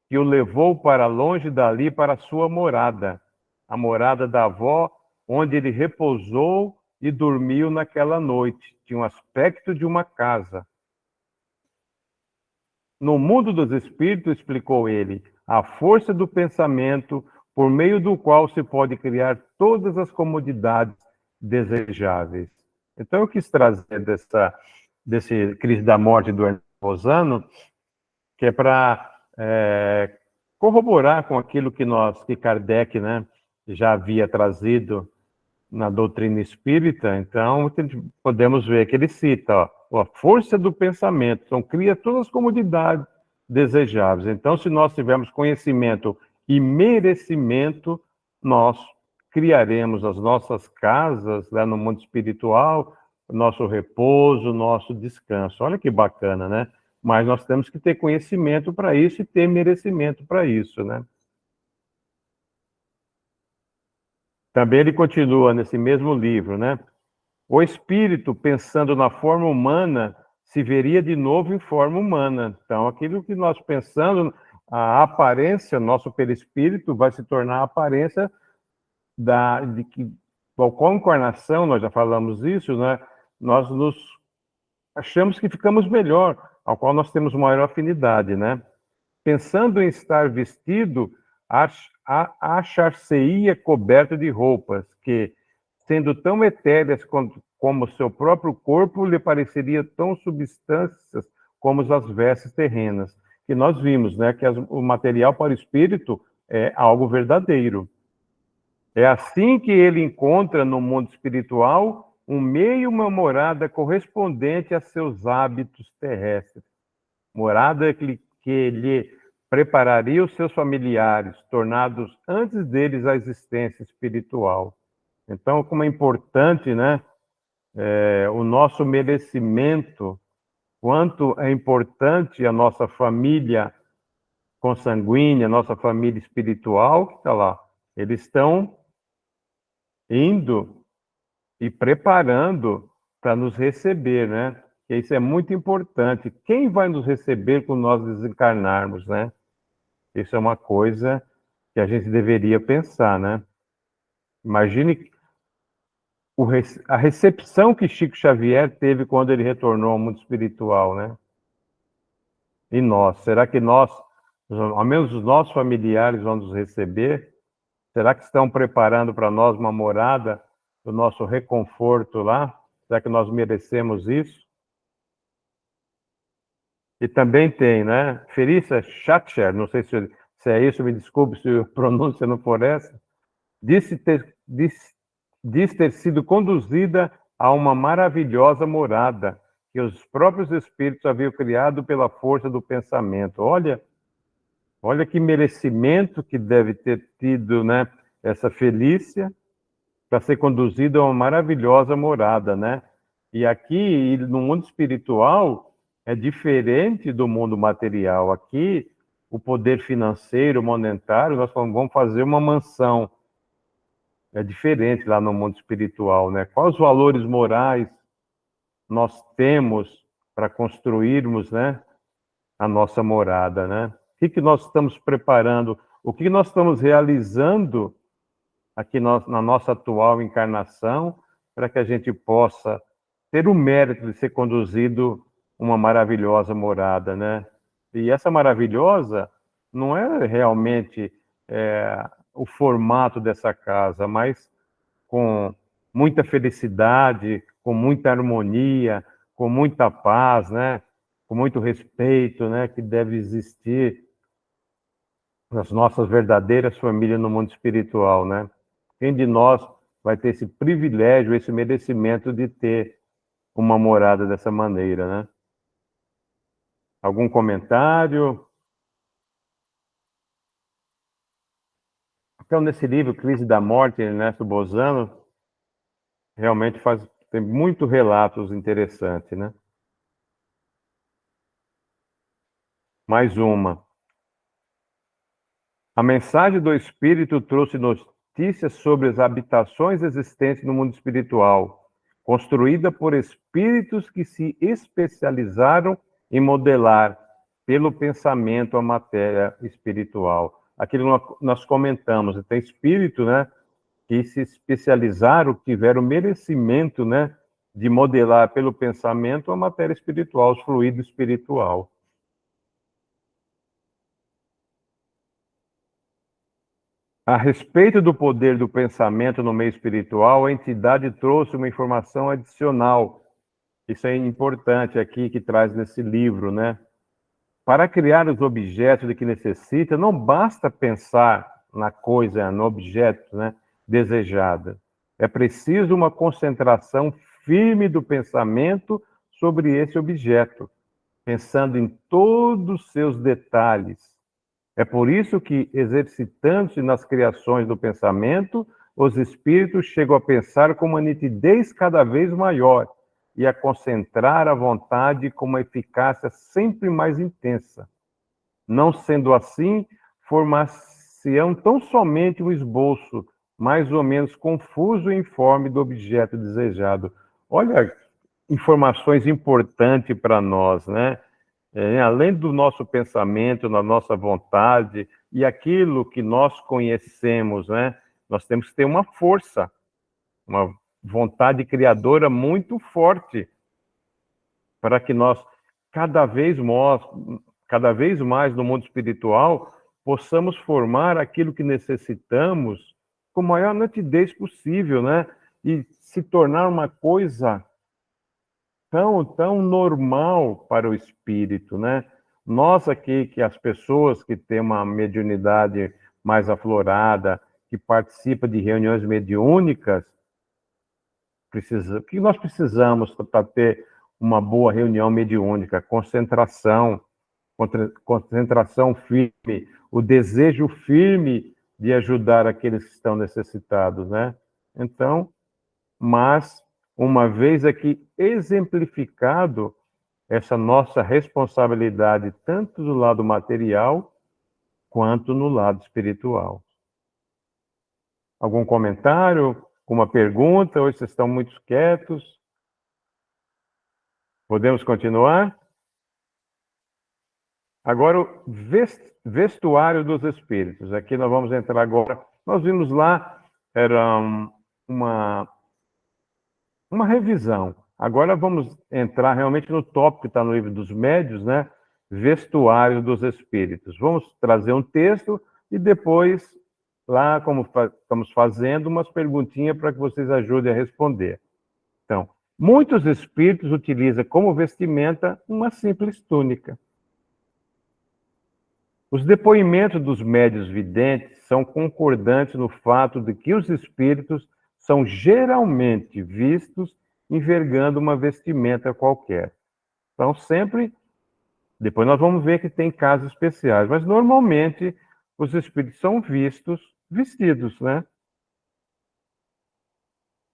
Speaker 3: que o levou para longe dali para sua morada, a morada da avó, onde ele repousou e dormiu naquela noite. Tinha um aspecto de uma casa. No mundo dos espíritos, explicou ele, a força do pensamento, por meio do qual se pode criar todas as comodidades desejáveis. Então, eu quis trazer desse Crise da Morte do Ernesto Bolzano, que é para corroborar com aquilo que Kardec, né, já havia trazido na doutrina espírita. Então, podemos ver que ele cita, ó, a força do pensamento, então cria todas as comodidades desejáveis. Então, se nós tivermos conhecimento e merecimento, nós criaremos as nossas casas lá no mundo espiritual, nosso repouso, nosso descanso. Olha que bacana, né? Mas nós temos que ter conhecimento para isso e ter merecimento para isso, né? Também ele continua nesse mesmo livro, né? O espírito, pensando na forma humana, se veria de novo em forma humana. Então, aquilo que nós pensamos, a aparência, nosso perispírito vai se tornar a aparência de que, qual encarnação, nós já falamos isso, né? Nós nos achamos que ficamos melhor, ao qual nós temos maior afinidade, né? Pensando em estar vestido, achar-se-ia coberto de roupas que, sendo tão etéreas como seu próprio corpo, lhe pareceria tão substâncias como as vestes terrenas. Que nós vimos, né, que o material para o espírito é algo verdadeiro. É assim que ele encontra no mundo espiritual um meio, uma morada correspondente a seus hábitos terrestres. Morada que lhe prepararia os seus familiares, tornados antes deles a existência espiritual. Então, como é importante, né, o nosso merecimento, quanto é importante a nossa família consanguínea, a nossa família espiritual, que está lá. Eles estão indo e preparando para nos receber, né? E isso é muito importante. Quem vai nos receber quando nós desencarnarmos, né? Isso é uma coisa que a gente deveria pensar, né? Imagine a recepção que Chico Xavier teve quando ele retornou ao mundo espiritual, né? E nós, será que nós, ao menos os nossos familiares, vão nos receber? Será que estão preparando para nós uma morada do nosso reconforto lá? Será que nós merecemos isso? E também tem, né? Felícia Schachter, não sei se é isso, me desculpe se a pronúncia não for essa, diz ter sido conduzida a uma maravilhosa morada que os próprios espíritos haviam criado pela força do pensamento. Olha que merecimento que deve ter tido, né, essa Felícia para ser conduzida a uma maravilhosa morada, né? E aqui, no mundo espiritual, é diferente do mundo material. Aqui, o poder financeiro, monetário, nós falamos, vamos fazer uma mansão. É diferente lá no mundo espiritual, né? Quais valores morais nós temos para construirmos, né, a nossa morada, né? O que nós estamos preparando? O que nós estamos realizando aqui na nossa atual encarnação, para que a gente possa ter o mérito de ser conduzido uma maravilhosa morada, né? E essa maravilhosa não é realmente o formato dessa casa, mas com muita felicidade, com muita harmonia, com muita paz, né? Com muito respeito, né? Que deve existir nas nossas verdadeiras famílias no mundo espiritual, né? Quem de nós vai ter esse privilégio, esse merecimento de ter uma morada dessa maneira, né? Algum comentário? Então, nesse livro, Crise da Morte, Ernesto Bozano, realmente tem muitos relatos interessantes, né? Mais uma. A mensagem do Espírito trouxe notícias sobre as habitações existentes no mundo espiritual, construída por espíritos que se especializaram em modelar pelo pensamento a matéria espiritual. Aquilo que nós comentamos, tem espírito, né, que se especializaram, tiveram merecimento, né, de modelar pelo pensamento a matéria espiritual, os fluidos espiritual. A respeito do poder do pensamento no meio espiritual, a entidade trouxe uma informação adicional. Isso é importante aqui, que traz nesse livro, né? Para criar os objetos de que necessita, não basta pensar na coisa, no objeto, né, desejada. É preciso uma concentração firme do pensamento sobre esse objeto, pensando em todos os seus detalhes. É por isso que, exercitando-se nas criações do pensamento, os espíritos chegam a pensar com uma nitidez cada vez maior e a concentrar a vontade com uma eficácia sempre mais intensa. Não sendo assim, formar-se-ão tão somente um esboço, mais ou menos confuso e informe do objeto desejado. Olha, informações importantes para nós, né? Além do nosso pensamento, da nossa vontade e aquilo que nós conhecemos, né? Nós temos que ter uma força, uma vontade criadora muito forte para que nós, cada vez mais no mundo espiritual, possamos formar aquilo que necessitamos com a maior nitidez possível, né? E se tornar uma coisa tão normal para o espírito, né? Nós aqui, que as pessoas que têm uma mediunidade mais aflorada, que participa de reuniões mediúnicas, o que nós precisamos para ter uma boa reunião mediúnica? Concentração firme, o desejo firme de ajudar aqueles que estão necessitados, né? Então, mas uma vez aqui exemplificado essa nossa responsabilidade, tanto do lado material, quanto no lado espiritual. Algum comentário? Alguma pergunta? Hoje vocês estão muito quietos. Podemos continuar? Agora, o vestuário dos espíritos. Aqui nós vamos entrar agora. Nós vimos lá, era uma revisão. Agora vamos entrar realmente no tópico que está no livro dos médiuns, né? Vestuário dos espíritos. Vamos trazer um texto e depois, lá, como estamos fazendo, umas perguntinhas para que vocês ajudem a responder. Então, muitos espíritos utilizam como vestimenta uma simples túnica. Os depoimentos dos médiuns videntes são concordantes no fato de que os espíritos são geralmente vistos envergando uma vestimenta qualquer. Então, sempre, depois nós vamos ver que tem casos especiais, mas normalmente os espíritos são vistos vestidos, né?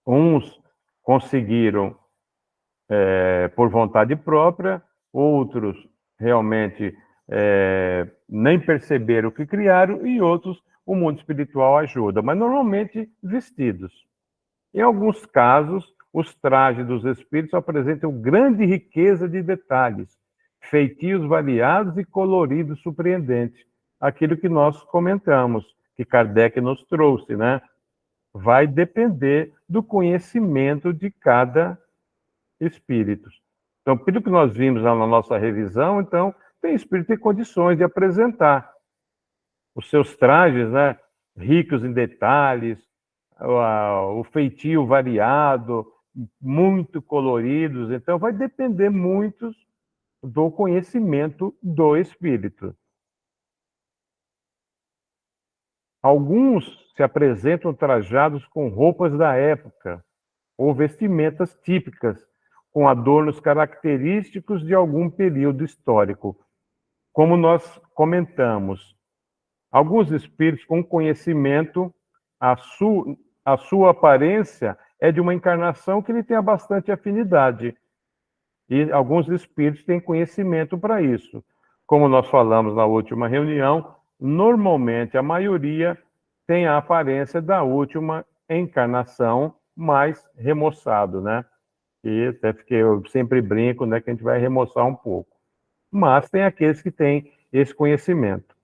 Speaker 3: Uns conseguiram por vontade própria, outros realmente nem perceberam o que criaram, e outros o mundo espiritual ajuda, mas normalmente vestidos. Em alguns casos, os trajes dos espíritos apresentam grande riqueza de detalhes, feitios variados e coloridos surpreendentes. Aquilo que nós comentamos, que Kardec nos trouxe, né? vai depender do conhecimento de cada espírito. Então, pelo que nós vimos lá na nossa revisão, então, tem espírito em condições de apresentar os seus trajes, né, ricos em detalhes, o feitio variado, muito coloridos. Então, vai depender muito do conhecimento do espírito. Alguns se apresentam trajados com roupas da época ou vestimentas típicas, com adornos característicos de algum período histórico. Como nós comentamos, alguns espíritos com conhecimento, a sua aparência é de uma encarnação que ele tenha bastante afinidade. E alguns espíritos têm conhecimento para isso. Como nós falamos na última reunião, normalmente a maioria tem a aparência da última encarnação, mais remoçado, né? E até porque eu sempre brinco, né, que a gente vai remoçar um pouco. Mas tem aqueles que têm esse conhecimento.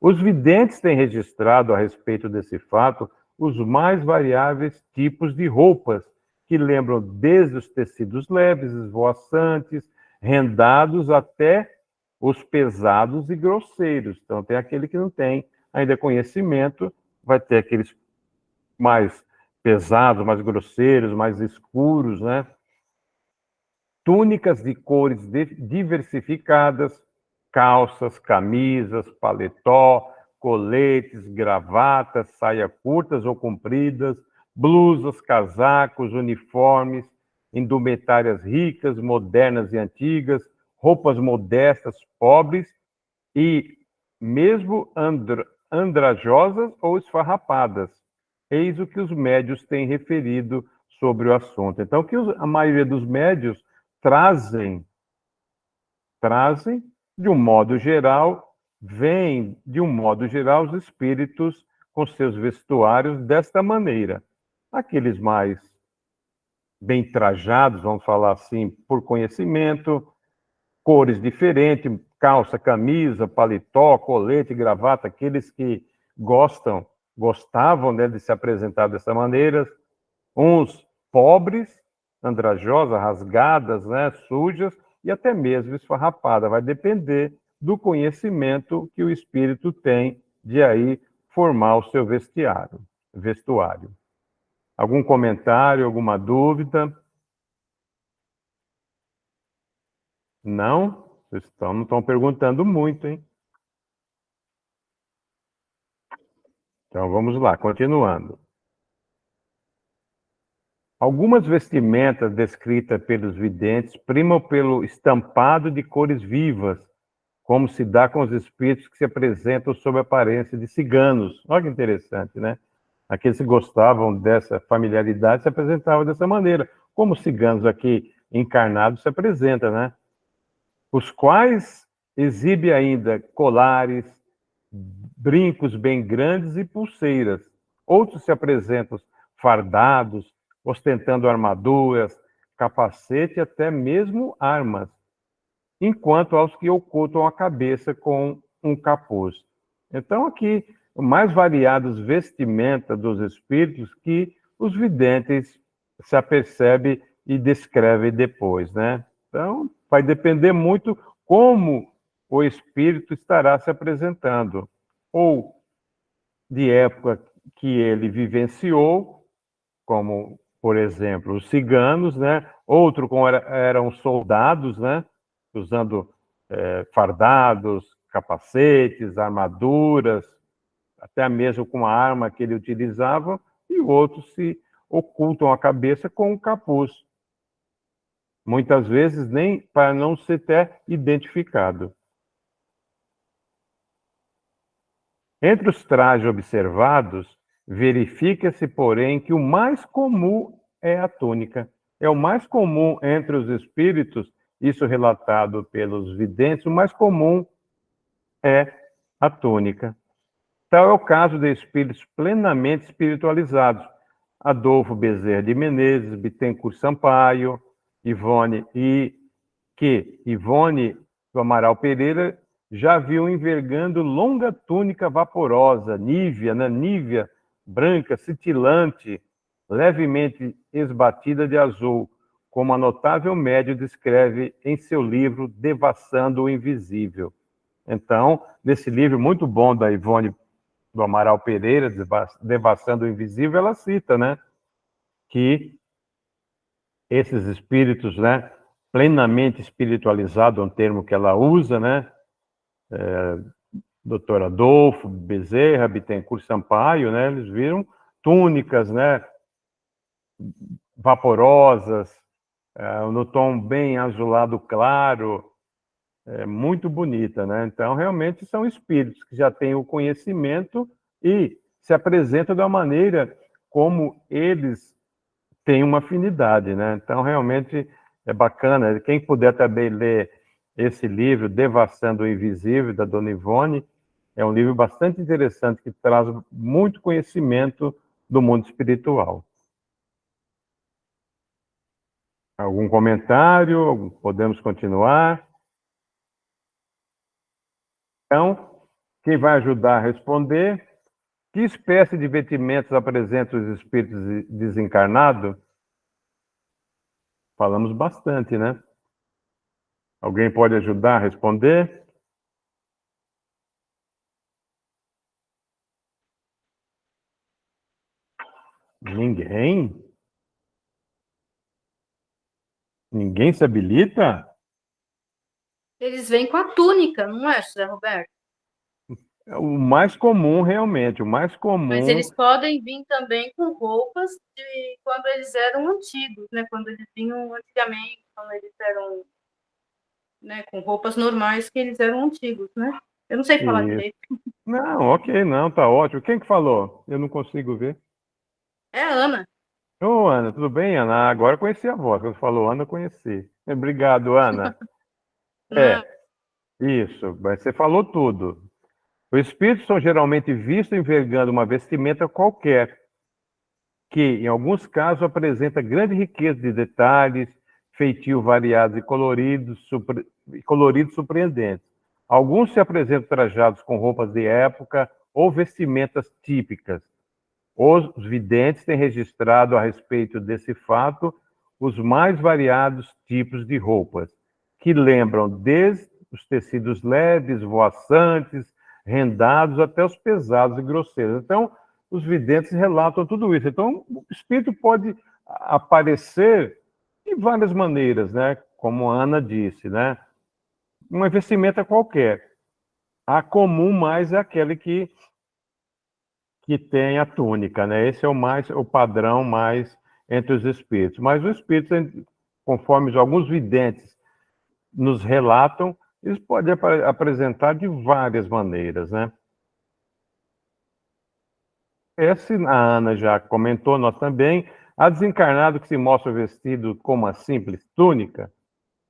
Speaker 3: Os videntes têm registrado a respeito desse fato os mais variáveis tipos de roupas, que lembram desde os tecidos leves, esvoaçantes, rendados, até os pesados e grosseiros. Então, tem aquele que não tem ainda conhecimento, vai ter aqueles mais pesados, mais grosseiros, mais escuros, né? Túnicas de cores diversificadas, calças, camisas, paletó, coletes, gravatas, saias curtas ou compridas, blusas, casacos, uniformes, indumentárias ricas, modernas e antigas, roupas modestas, pobres e mesmo andrajosas ou esfarrapadas. Eis o que os médios têm referido sobre o assunto. Então, o que a maioria dos médios trazem, de um modo geral, vem, de um modo geral, os espíritos com seus vestuários desta maneira. Aqueles mais bem trajados, vamos falar assim, por conhecimento, cores diferentes, calça, camisa, paletó, colete, gravata, aqueles que gostavam, né, de se apresentar dessa maneira, uns pobres, andrajosas, rasgadas, né, sujas, e até mesmo esfarrapada. Vai depender do conhecimento que o espírito tem de aí formar o seu vestuário. Algum comentário, alguma dúvida? Não? Vocês não estão perguntando muito, hein? Então, vamos lá, continuando. Algumas vestimentas descritas pelos videntes primam pelo estampado de cores vivas, como se dá com os espíritos que se apresentam sob a aparência de ciganos. Olha que interessante, né? Aqueles que gostavam dessa familiaridade se apresentavam dessa maneira, como os ciganos aqui encarnados se apresentam, né? Os quais exibem ainda colares, brincos bem grandes e pulseiras. Outros se apresentam fardados, ostentando armaduras, capacete e até mesmo armas, enquanto aos que ocultam a cabeça com um capuz. Então, aqui, mais variadas vestimentas dos espíritos que os videntes se apercebem e descrevem depois, né? Então, vai depender muito como o espírito estará se apresentando, ou de época que ele vivenciou, como, por exemplo, os ciganos, né? Outro como eram soldados, né? Usando fardados, capacetes, armaduras, até mesmo com a arma que ele utilizava, e outros se ocultam a cabeça com um capuz. Muitas vezes nem para não ser até identificado. Entre os trajes observados, verifica-se, porém, que o mais comum é a túnica. É o mais comum entre os espíritos, isso relatado pelos videntes, o mais comum é a túnica. Tal é o caso de espíritos plenamente espiritualizados. Adolfo Bezerra de Menezes, Bittencourt Sampaio, Ivone do Amaral Pereira já viu envergando longa túnica vaporosa, nívea, né? Nívea branca, cintilante, levemente esbatida de azul, como a notável médium descreve em seu livro Devassando o Invisível. Então, nesse livro muito bom da Ivone do Amaral Pereira, Devassando o Invisível, ela cita, né, que esses espíritos, né, plenamente espiritualizados, é um termo que ela usa, né, Dr. Adolfo Bezerra, Bittencourt Sampaio, né, eles viram túnicas, né, vaporosas, no tom bem azulado claro, muito bonita, né? Então, realmente são espíritos que já têm o conhecimento e se apresentam da maneira como eles têm uma afinidade, né? Então, realmente é bacana. Quem puder também ler esse livro, Devassando o Invisível, da Dona Ivone, é um livro bastante interessante que traz muito conhecimento do mundo espiritual. Algum comentário? Podemos continuar? Então, quem vai ajudar a responder? Que espécie de vestimentas apresentam os espíritos desencarnados? Falamos bastante, né? Alguém pode ajudar a responder? Ninguém? Ninguém se habilita?
Speaker 6: Eles vêm com a túnica, não é, José Roberto?
Speaker 3: É o mais comum, realmente, o mais comum.
Speaker 6: Mas eles podem vir também com roupas de quando eles eram antigos, né? Quando eles vinham antigamente, quando eles eram, né, com roupas normais que eles eram antigos, né? Eu não sei falar direito.
Speaker 3: Não, ok, não, tá ótimo. Quem que falou? Eu não consigo ver.
Speaker 6: É a Ana.
Speaker 3: Ô, Ana, tudo bem, Ana? Agora eu conheci a voz. Quando falou Ana, eu conheci. Obrigado, Ana. Isso, mas você falou tudo. Os espíritos são geralmente vistos envergando uma vestimenta qualquer, que, em alguns casos, apresenta grande riqueza de detalhes, feitio variados e coloridos surpreendentes. Alguns se apresentam trajados com roupas de época ou vestimentas típicas. Os videntes têm registrado a respeito desse fato os mais variados tipos de roupas, que lembram desde os tecidos leves, voaçantes, rendados, até os pesados e grosseiros. Então, os videntes relatam tudo isso. Então, o espírito pode aparecer de várias maneiras, né? Como a Ana disse, né? Uma vestimenta qualquer. A comum mais é aquele que tem a túnica, né? Esse é o padrão mais entre os espíritos. Mas os espíritos, conforme alguns videntes nos relatam, eles podem apresentar de várias maneiras, né? Essa a Ana já comentou, nós também. Há desencarnado que se mostra vestido com uma simples túnica?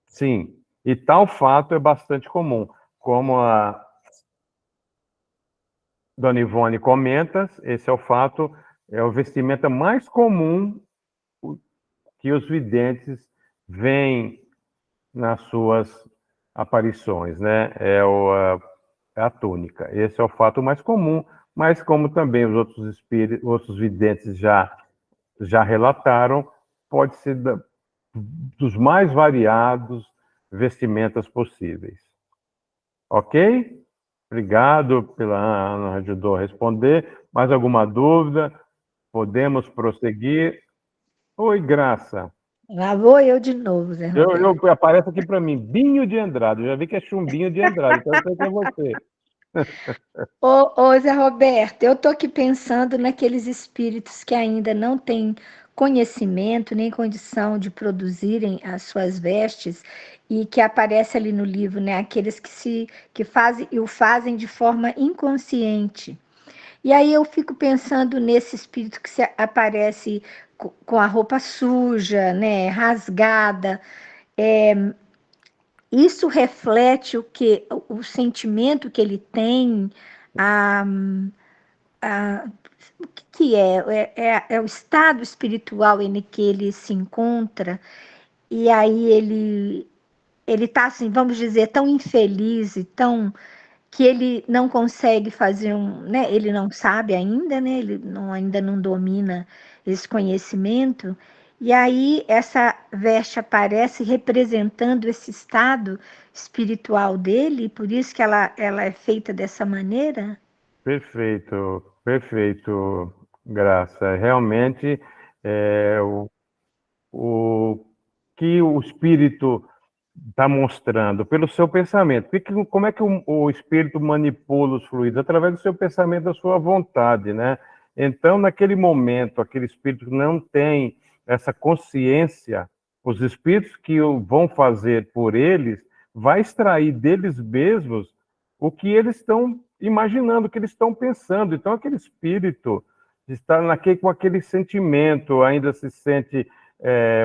Speaker 3: Sim. E tal fato é bastante comum. Como a Dona Ivone comenta, esse é o fato, é o vestimenta mais comum que os videntes veem nas suas aparições, né? É a túnica. Esse é o fato mais comum, mas como também os outros espíritos, outros videntes já relataram, pode ser dos mais variados vestimentas possíveis. Ok? Obrigado pela Ana, ajudou a responder. Mais alguma dúvida? Podemos prosseguir? Oi, Graça.
Speaker 5: Lá vou eu de novo, Zé Roberto.
Speaker 3: Aparece aqui para mim, Binho de Andrade. Eu já vi que é Chumbinho de Andrade, então eu sei que é você.
Speaker 5: Ô, Zé Roberto, eu estou aqui pensando naqueles espíritos que ainda não têm conhecimento nem condição de produzirem as suas vestes e que aparece ali no livro, né? Aqueles que fazem e o fazem de forma inconsciente. E aí eu fico pensando nesse espírito que aparece com a roupa suja, né? Rasgada. Isso reflete o que o sentimento que ele tem, a, o que é? É o estado espiritual em que ele se encontra, e aí ele está, assim, vamos dizer, tão infeliz e tão que ele não consegue fazer né, ele não sabe ainda, né, ainda não domina esse conhecimento, e aí essa veste aparece representando esse estado espiritual dele, por isso que ela é feita dessa maneira?
Speaker 3: Perfeito, perfeito, Graça. Realmente, o que o espírito está mostrando pelo seu pensamento. Como é que o espírito manipula os fluidos? Através do seu pensamento, da sua vontade, né? Então, naquele momento, aquele espírito que não tem essa consciência, os espíritos que vão fazer por eles, vai extrair deles mesmos o que eles estão imaginando, o que eles estão pensando. Então, aquele espírito está com aquele sentimento, ainda se sente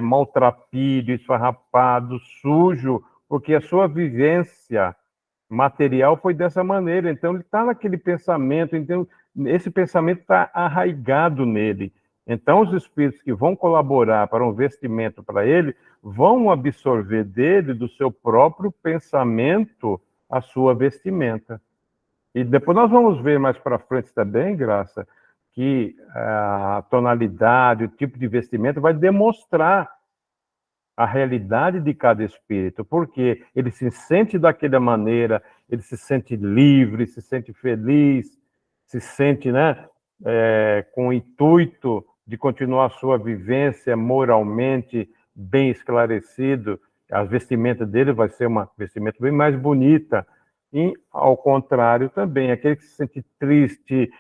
Speaker 3: maltrapilho, esfarrapado, sujo, porque a sua vivência material foi dessa maneira. Então, ele está naquele pensamento, então, esse pensamento está arraigado nele. Então, os espíritos que vão colaborar para um vestimento para ele, vão absorver dele, do seu próprio pensamento, a sua vestimenta. E depois nós vamos ver mais para frente também, Graça, que a tonalidade, o tipo de vestimento vai demonstrar a realidade de cada espírito, porque ele se sente daquela maneira, ele se sente livre, se sente feliz, se sente, né, com o intuito de continuar a sua vivência moralmente bem esclarecido. A vestimenta dele vai ser uma vestimenta bem mais bonita. E, ao contrário, também, aquele que se sente triste,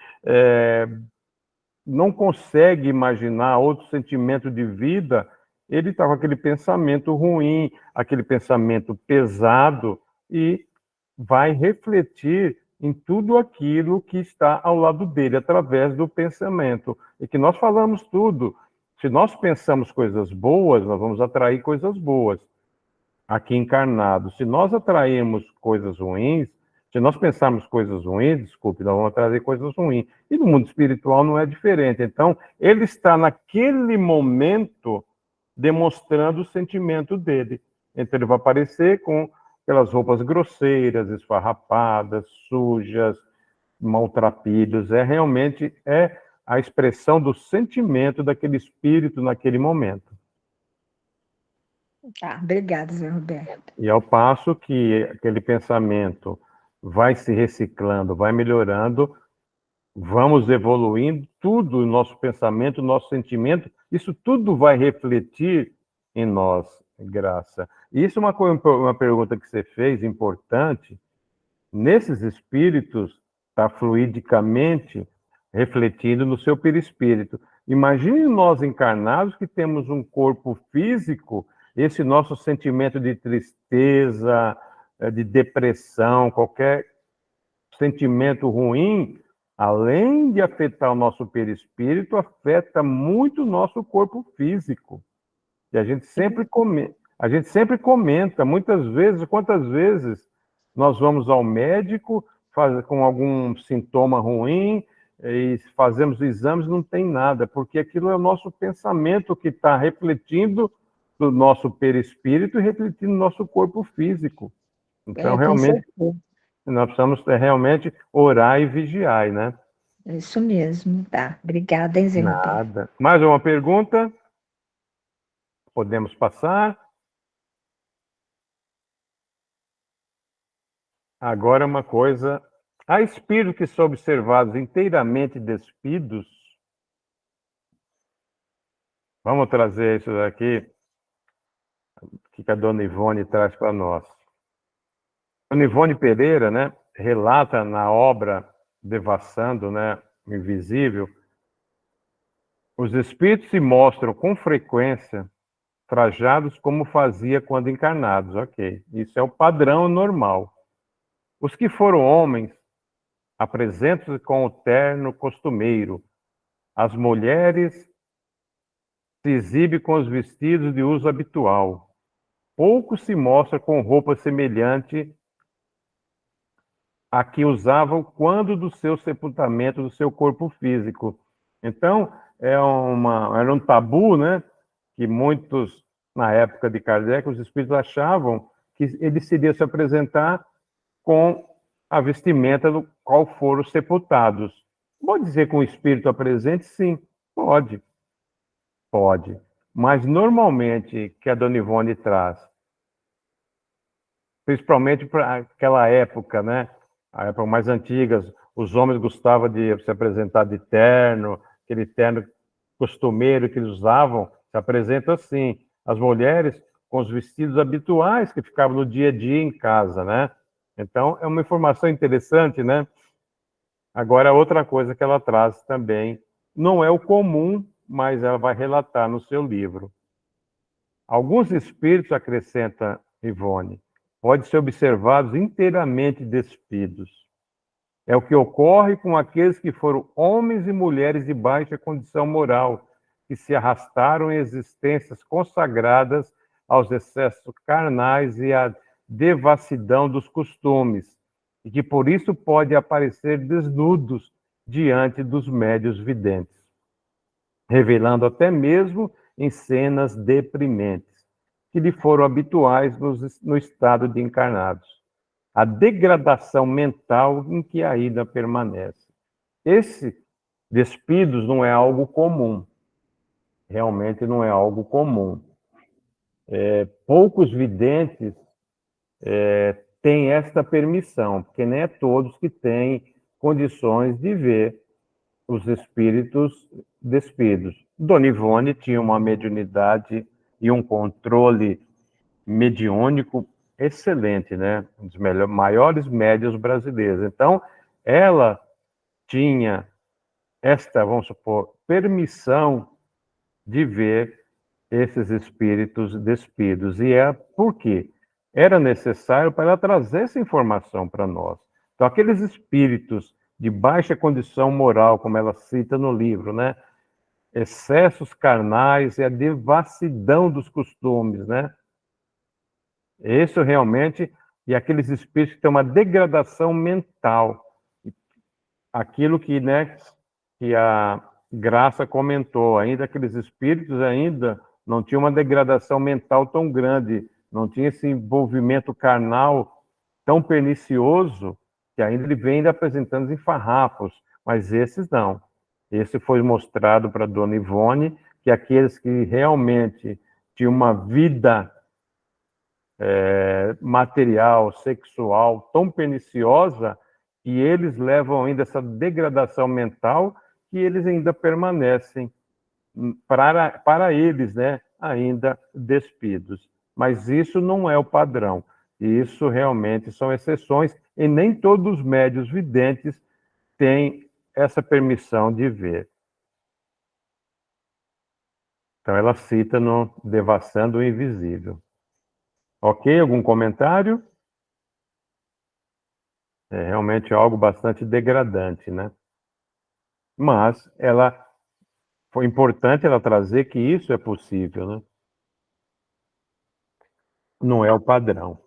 Speaker 3: não consegue imaginar outro sentimento de vida, ele está com aquele pensamento ruim, aquele pensamento pesado, e vai refletir em tudo aquilo que está ao lado dele, através do pensamento. E que nós falamos tudo. Se nós pensamos coisas boas, nós vamos atrair coisas boas aqui encarnados. Se nós atrairmos coisas ruins, se nós pensarmos coisas ruins, desculpe, nós vamos trazer coisas ruins. E no mundo espiritual não é diferente. Então, ele está naquele momento demonstrando o sentimento dele. Então, ele vai aparecer com aquelas roupas grosseiras, esfarrapadas, sujas, maltrapilhos. Realmente a expressão do sentimento daquele espírito naquele momento.
Speaker 5: Tá, obrigada, Zé Roberto.
Speaker 3: E ao passo que aquele pensamento vai se reciclando, vai melhorando, vamos evoluindo, tudo, o nosso pensamento, o nosso sentimento, isso tudo vai refletir em nós, Graça. E isso é uma pergunta que você fez, importante. Nesses espíritos, está fluidicamente refletindo no seu perispírito. Imagine nós encarnados que temos um corpo físico, esse nosso sentimento de tristeza, de depressão, qualquer sentimento ruim, além de afetar o nosso perispírito, afeta muito o nosso corpo físico. E a gente sempre comenta, muitas vezes, quantas vezes nós vamos ao médico com algum sintoma ruim e fazemos exames, não tem nada, porque aquilo é o nosso pensamento que está refletindo do nosso perispírito e refletindo no nosso corpo físico. Então, realmente, nós precisamos realmente orar e vigiar, né?
Speaker 5: É isso mesmo, tá. Obrigada, hein, Zé Roberto?
Speaker 3: Nada. Mais uma pergunta? Podemos passar? Agora uma coisa. Há espíritos que são observados inteiramente despidos? Vamos trazer isso daqui, que a dona Ivone traz para nós. A dona Ivone Pereira, né, relata na obra Devassando, né, o Invisível, os espíritos se mostram com frequência trajados como fazia quando encarnados. Ok, isso é o padrão normal. Os que foram homens apresentam-se com o terno costumeiro. As mulheres se exibem com os vestidos de uso habitual. Pouco se mostra com roupa semelhante a que usavam quando do seu sepultamento do seu corpo físico. Então, era um tabu, né? Que muitos, na época de Kardec, os espíritos achavam que ele seria se apresentar com a vestimenta do qual foram sepultados. Pode dizer com o espírito presente? Sim, pode. Pode. Mas normalmente que a Dona Ivone traz, principalmente para aquela época, né? A época mais antiga, os homens gostavam de se apresentar de terno, aquele terno costumeiro que eles usavam, se apresenta assim. As mulheres com os vestidos habituais que ficavam no dia a dia em casa, né? Então, é uma informação interessante, né? Agora, outra coisa que ela traz também, não é o comum, mas ela vai relatar no seu livro. Alguns espíritos, acrescenta Ivone, podem ser observados inteiramente despidos. É o que ocorre com aqueles que foram homens e mulheres de baixa condição moral, que se arrastaram em existências consagradas aos excessos carnais e à devassidão dos costumes, e que por isso podem aparecer desnudos diante dos médios videntes, revelando até mesmo em cenas deprimentes, que lhe foram habituais no estado de encarnados. A degradação mental em que ainda permanece. Esse despidos não é algo comum. Realmente não é algo comum. Poucos videntes têm esta permissão, porque nem é todos que têm condições de ver os espíritos despidos. Dona Ivone tinha uma mediunidade e um controle mediúnico excelente, né? Um dos maiores médiuns brasileiros. Então, ela tinha esta, vamos supor, permissão de ver esses espíritos despidos. E por quê? Era necessário para ela trazer essa informação para nós. Então, aqueles espíritos de baixa condição moral, como ela cita no livro, né? Excessos carnais e a devassidão dos costumes, né? Isso realmente, e aqueles espíritos que têm uma degradação mental. Aquilo que, né, que a Graça comentou, ainda aqueles espíritos ainda não tinham uma degradação mental tão grande, não tinha esse envolvimento carnal tão pernicioso, que ainda ele vem apresentando em farrapos, mas esses não. Esse foi mostrado para a Dona Ivone, que aqueles que realmente tinham uma vida material, sexual, tão perniciosa, e eles levam ainda essa degradação mental, que eles ainda permanecem, para eles, né, ainda despidos. Mas isso não é o padrão. Isso realmente são exceções, e nem todos os médiuns videntes têm essa permissão de ver. Então ela cita no Devassando o Invisível. Ok? Algum comentário? É realmente algo bastante degradante, né? Mas foi importante ela trazer que isso é possível, né? Não é o padrão.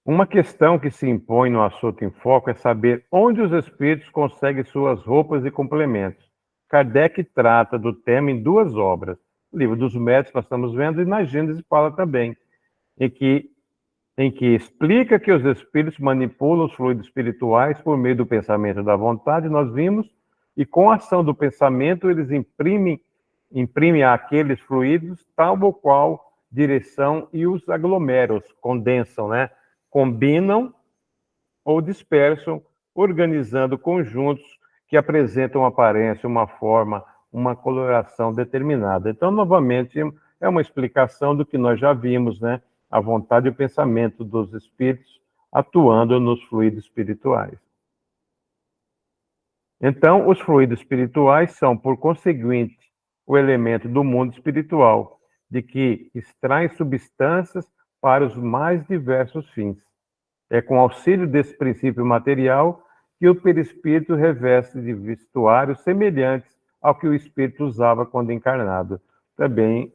Speaker 3: Uma questão que se impõe no Assunto em Foco é saber onde os espíritos conseguem suas roupas e complementos. Kardec trata do tema em duas obras. O Livro dos Médiuns, nós estamos vendo, e na Gênesis fala também, em que explica que os espíritos manipulam os fluidos espirituais por meio do pensamento e da vontade, nós vimos, e com a ação do pensamento eles imprimem àqueles fluidos tal ou qual direção e os aglomeram, condensam, né? Combinam ou dispersam, organizando conjuntos que apresentam uma aparência, uma forma, uma coloração determinada. Então, novamente, é uma explicação do que nós já vimos, né? A vontade e o pensamento dos espíritos atuando nos fluidos espirituais. Então, os fluidos espirituais são, por conseguinte, o elemento do mundo espiritual, de que extraem substâncias para os mais diversos fins. É com auxílio desse princípio material que o perispírito reveste de vestuários semelhantes ao que o espírito usava quando encarnado. Também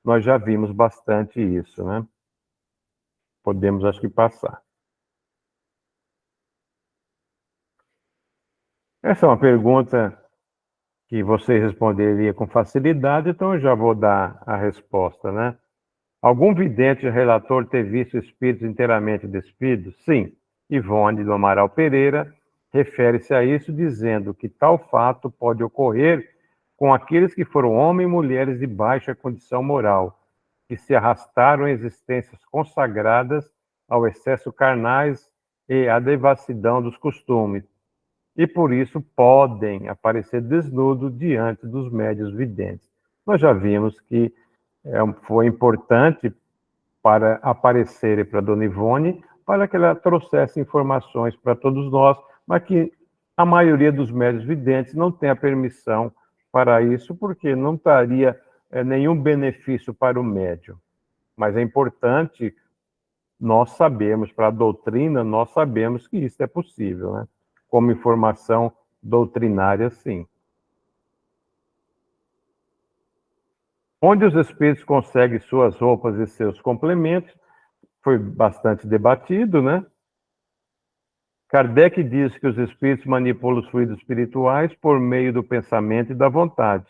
Speaker 3: nós já vimos bastante isso, né? Podemos, acho que, passar. Essa é uma pergunta que você responderia com facilidade, então eu já vou dar a resposta, né? Algum vidente relator ter visto espíritos inteiramente despidos? Sim. Ivone do Amaral Pereira refere-se a isso, dizendo que tal fato pode ocorrer com aqueles que foram homens e mulheres de baixa condição moral, que se arrastaram em existências consagradas ao excesso carnais e à devassidão dos costumes, e por isso podem aparecer desnudos diante dos médiuns videntes. Nós já vimos que foi importante para aparecer para Dona Ivone, para que ela trouxesse informações para todos nós, mas que a maioria dos médiuns videntes não tem a permissão para isso, porque não traria nenhum benefício para o médium. Mas é importante, nós sabemos, para a doutrina, nós sabemos que isso é possível, né? Como informação doutrinária, sim. Onde os espíritos conseguem suas roupas e seus complementos, foi bastante debatido, né? Kardec diz que os espíritos manipulam os fluidos espirituais por meio do pensamento e da vontade,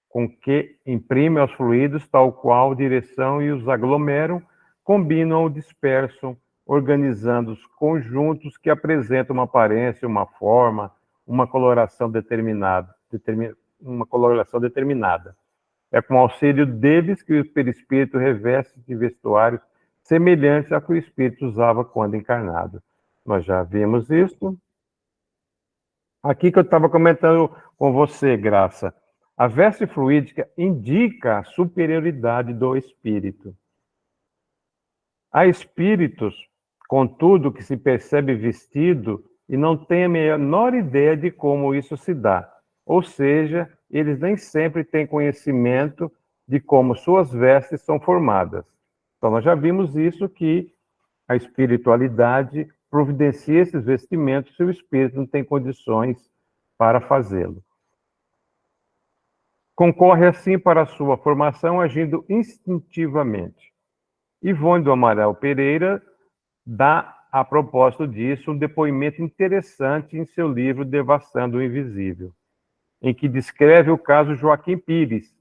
Speaker 3: com que imprimem aos fluidos tal qual direção e os aglomeram, combinam ou dispersam, organizando os conjuntos que apresentam uma aparência, uma forma, uma coloração determinada. É com auxílio deles que o perispírito reveste de vestuários semelhantes ao que o espírito usava quando encarnado. Nós já vimos isso. Aqui que eu estava comentando com você, Graça. A veste fluídica indica a superioridade do espírito. Há espíritos, contudo, que se percebe vestido e não tem a menor ideia de como isso se dá. Ou seja, eles nem sempre têm conhecimento de como suas vestes são formadas. Então, nós já vimos isso, que a espiritualidade providencia esses vestimentos se o espírito não tem condições para fazê-lo. Concorre, assim, para a sua formação, agindo instintivamente. Ivone do Amaral Pereira dá, a propósito disso, um depoimento interessante em seu livro Devassando o Invisível, em que descreve o caso Joaquim Pires,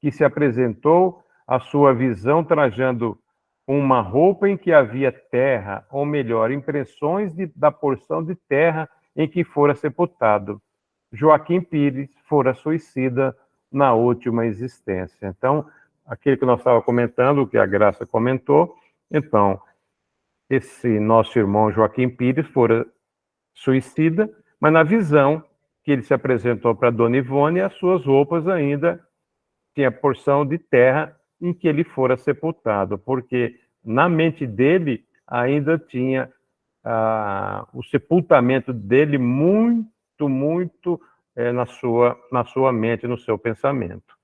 Speaker 3: que se apresentou à sua visão trajando uma roupa em que havia terra, ou melhor, impressões da porção de terra em que fora sepultado. Joaquim Pires fora suicida na última existência. Então, aquilo que nós estávamos comentando, que a Graça comentou, então, esse nosso irmão Joaquim Pires fora suicida, mas na visão que ele se apresentou para Dona Ivone, as suas roupas ainda tinha porção de terra em que ele fora sepultado, porque na mente dele ainda tinha o sepultamento dele muito na sua mente, no seu pensamento.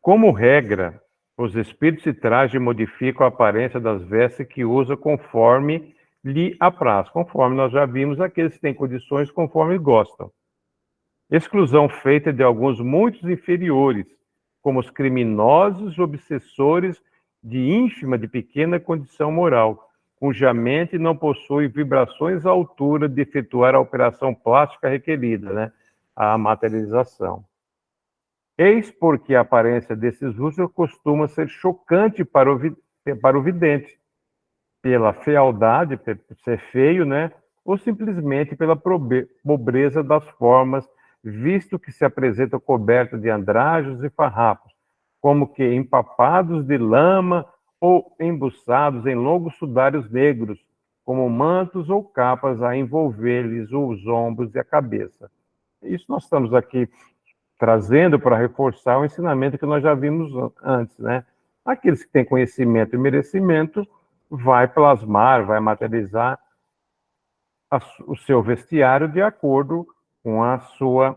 Speaker 3: Como regra, os espíritos se trajam e modificam a aparência das vestes que usam conforme lhe apraz, conforme nós já vimos, aqueles que têm condições conforme gostam. Exclusão feita de alguns muito inferiores, como os criminosos obsessores de ínfima, de pequena condição moral, cuja mente não possui vibrações à altura de efetuar a operação plástica requerida, né? A materialização. Eis porque a aparência desses russos costuma ser chocante para o vidente, pela fealdade, por ser feio, né? Ou simplesmente pela pobreza das formas, visto que se apresentam cobertos de andrajos e farrapos, como que empapados de lama ou embuçados em longos sudários negros, como mantos ou capas a envolver-lhes os ombros e a cabeça. Isso nós estamos aqui trazendo para reforçar o ensinamento que nós já vimos antes, né? Aqueles que têm conhecimento e merecimento vai plasmar, vai materializar o seu vestiário de acordo com a sua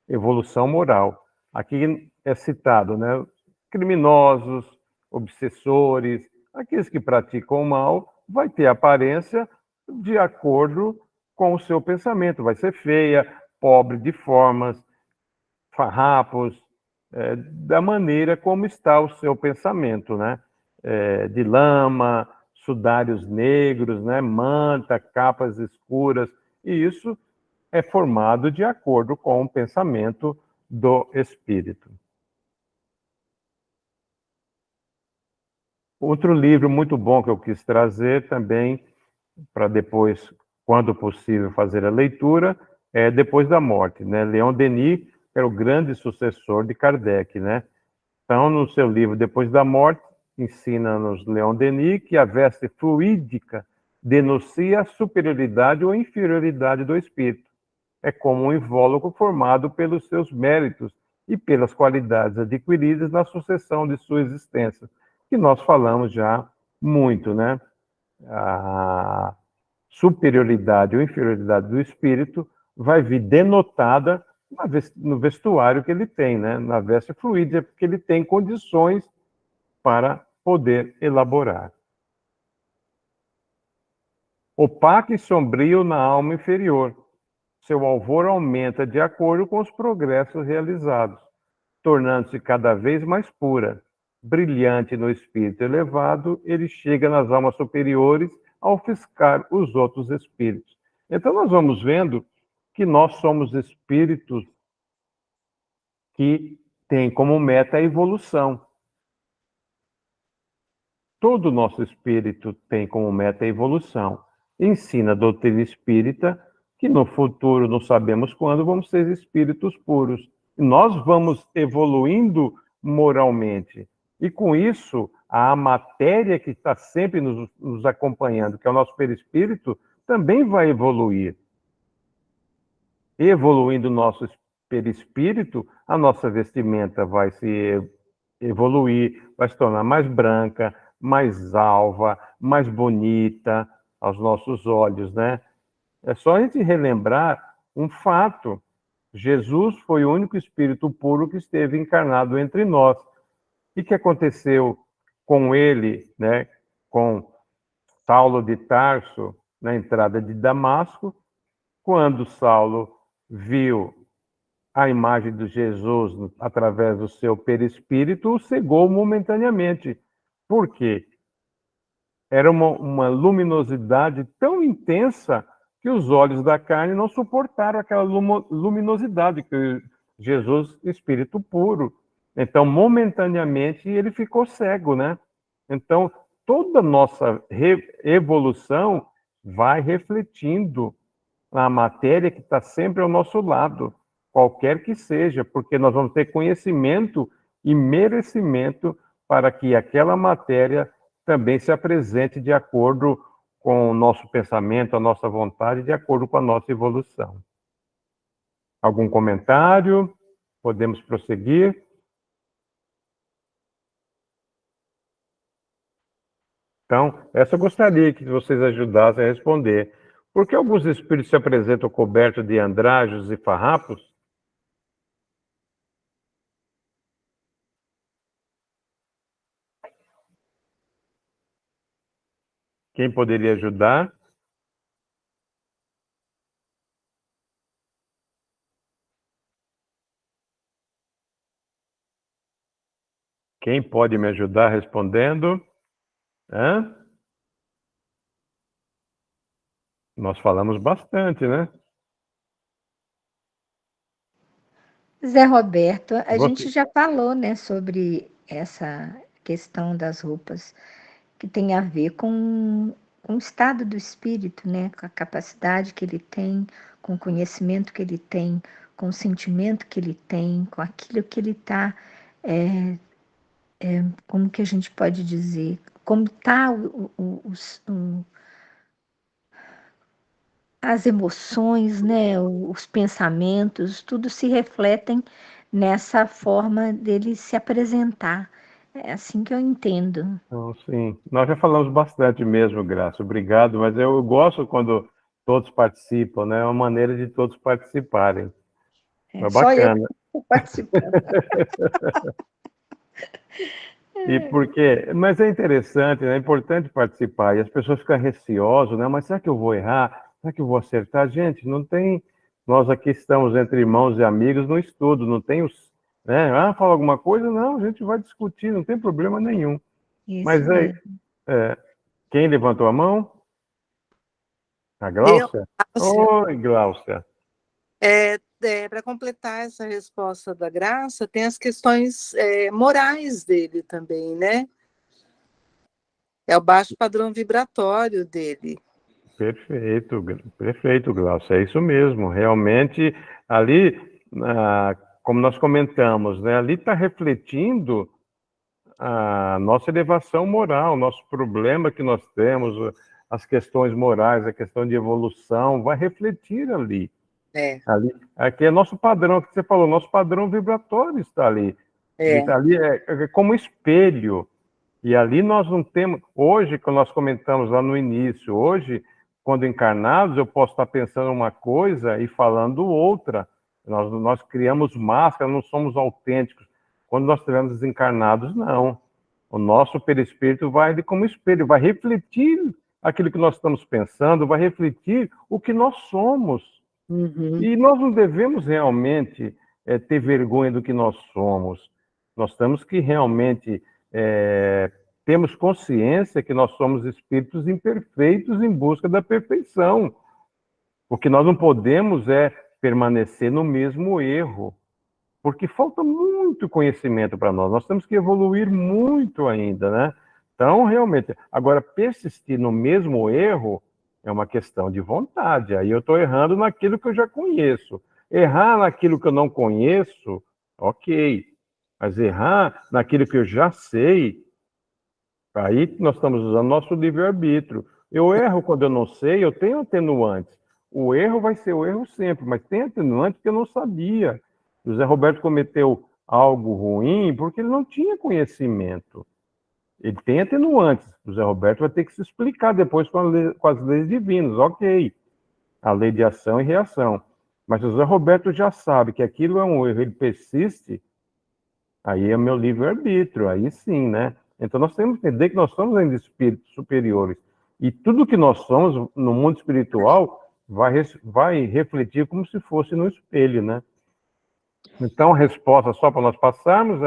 Speaker 3: evolução moral. Aqui é citado, né? Criminosos, obsessores, aqueles que praticam o mal, vai ter aparência de acordo com o seu pensamento. Vai ser feia, pobre de formas, farrapos, da maneira como está o seu pensamento, né? De lama, sudários negros, né? Manta, capas escuras, e isso é formado de acordo com o pensamento do espírito. Outro livro muito bom que eu quis trazer também, para depois, quando possível, fazer a leitura, é Depois da Morte, né? Leon Denis, que era o grande sucessor de Kardec, né? Então, no seu livro Depois da Morte, ensina-nos Leon Denis que a veste fluídica denuncia a superioridade ou inferioridade do espírito. É como um invólucro formado pelos seus méritos e pelas qualidades adquiridas na sucessão de sua existência, que nós falamos já muito, né? A superioridade ou inferioridade do espírito vai vir denotada no vestuário que ele tem, né? Na veste fluídica, porque ele tem condições para poder elaborar. Opaco e sombrio na alma inferior. Seu alvor aumenta de acordo com os progressos realizados, tornando-se cada vez mais pura. Brilhante no espírito elevado, ele chega nas almas superiores a ofuscar os outros espíritos. Então, nós vamos vendo que nós somos espíritos que têm como meta a evolução. Todo o nosso espírito tem como meta a evolução. Ensina a doutrina espírita que no futuro, não sabemos quando, vamos ser espíritos puros. Nós vamos evoluindo moralmente. E com isso, a matéria que está sempre nos acompanhando, que é o nosso perispírito, também vai evoluir. Evoluindo o nosso perispírito, a nossa vestimenta vai se evoluir, vai se tornar mais branca, mais alva, mais bonita aos nossos olhos, né? É só a gente relembrar um fato. Jesus foi o único espírito puro que esteve encarnado entre nós. O que aconteceu com ele, né, com Saulo de Tarso, na entrada de Damasco, quando Saulo viu a imagem de Jesus através do seu perispírito, o cegou momentaneamente. Por quê? Era uma luminosidade tão intensa que os olhos da carne não suportaram aquela luminosidade que Jesus, espírito puro. Então, momentaneamente, ele ficou cego, né? Então, toda a nossa evolução vai refletindo na matéria que está sempre ao nosso lado, qualquer que seja, porque nós vamos ter conhecimento e merecimento para que aquela matéria também se apresente de acordo com o nosso pensamento, a nossa vontade, de acordo com a nossa evolução. Algum comentário? Podemos prosseguir? Então, essa eu gostaria que vocês ajudassem a responder. Por que alguns espíritos se apresentam cobertos de andrajos e farrapos? Quem poderia ajudar? Quem pode me ajudar respondendo? Hã? Nós falamos bastante, né?
Speaker 5: Zé Roberto, a gente já falou, né, sobre essa questão das roupas, que tem a ver com o estado do espírito, né, com a capacidade que ele tem, com o conhecimento que ele tem, com o sentimento que ele tem, com aquilo que ele está, como que a gente pode dizer, como está as emoções, né, os pensamentos, tudo se refletem nessa forma dele se apresentar. É assim que eu entendo.
Speaker 3: Então, sim, nós já falamos bastante mesmo, Graça. Obrigado, mas eu gosto quando todos participam, né? É uma maneira de todos participarem. É bacana.
Speaker 5: Só eu estou participando.
Speaker 3: Mas é interessante, né? É importante participar. E as pessoas ficam receosas, né? Mas será que eu vou errar? Será que eu vou acertar? Gente, não tem. Nós aqui estamos entre irmãos e amigos no estudo, não tem os. Né? Ah, fala alguma coisa? Não, a gente vai discutir, não tem problema nenhum.
Speaker 5: Isso
Speaker 3: Mas aí, quem levantou a mão? A Gláucia? Oi, Gláucia.
Speaker 1: para completar essa resposta da Graça, tem as questões morais dele também, né? É o baixo padrão vibratório dele.
Speaker 3: Perfeito, Glaucio, é isso mesmo. Realmente, ali, como nós comentamos, né, ali está refletindo a nossa elevação moral, nosso problema que nós temos, as questões morais, a questão de evolução, vai refletir ali. Ali, aqui é nosso padrão, que você falou, nosso padrão vibratório está ali. Ali é como espelho. E ali nós não temos... Hoje, quando nós comentamos lá no início, hoje, quando encarnados, eu posso estar pensando uma coisa e falando outra. Nós criamos máscara, não somos autênticos. Quando nós estivermos desencarnados, não. O nosso perispírito vai ali como espelho, vai refletir aquilo que nós estamos pensando, vai refletir o que nós somos.
Speaker 1: Uhum.
Speaker 3: E nós não devemos realmente ter vergonha do que nós somos. Nós temos que realmente... temos consciência que nós somos espíritos imperfeitos em busca da perfeição. O que nós não podemos é permanecer no mesmo erro, porque falta muito conhecimento para nós. Nós temos que evoluir muito ainda, né? Então, realmente, agora, persistir no mesmo erro é uma questão de vontade. Aí eu estou errando naquilo que eu já conheço. Errar naquilo que eu não conheço, ok. Mas errar naquilo que eu já sei, aí nós estamos usando nosso livre-arbítrio. Eu erro quando eu não sei, eu tenho atenuantes. O erro vai ser o erro sempre, mas tem atenuantes que eu não sabia. O Zé Roberto cometeu algo ruim porque ele não tinha conhecimento. Ele tem atenuantes. O Zé Roberto vai ter que se explicar depois com as leis divinas. Ok, a lei de ação e reação. Mas o Zé Roberto já sabe que aquilo é um erro, ele persiste, aí é meu livre-arbítrio, aí sim, né? Então nós temos que entender que nós somos ainda espíritos superiores. E tudo que nós somos no mundo espiritual vai refletir como se fosse no espelho, né? Então a resposta, só para nós passarmos,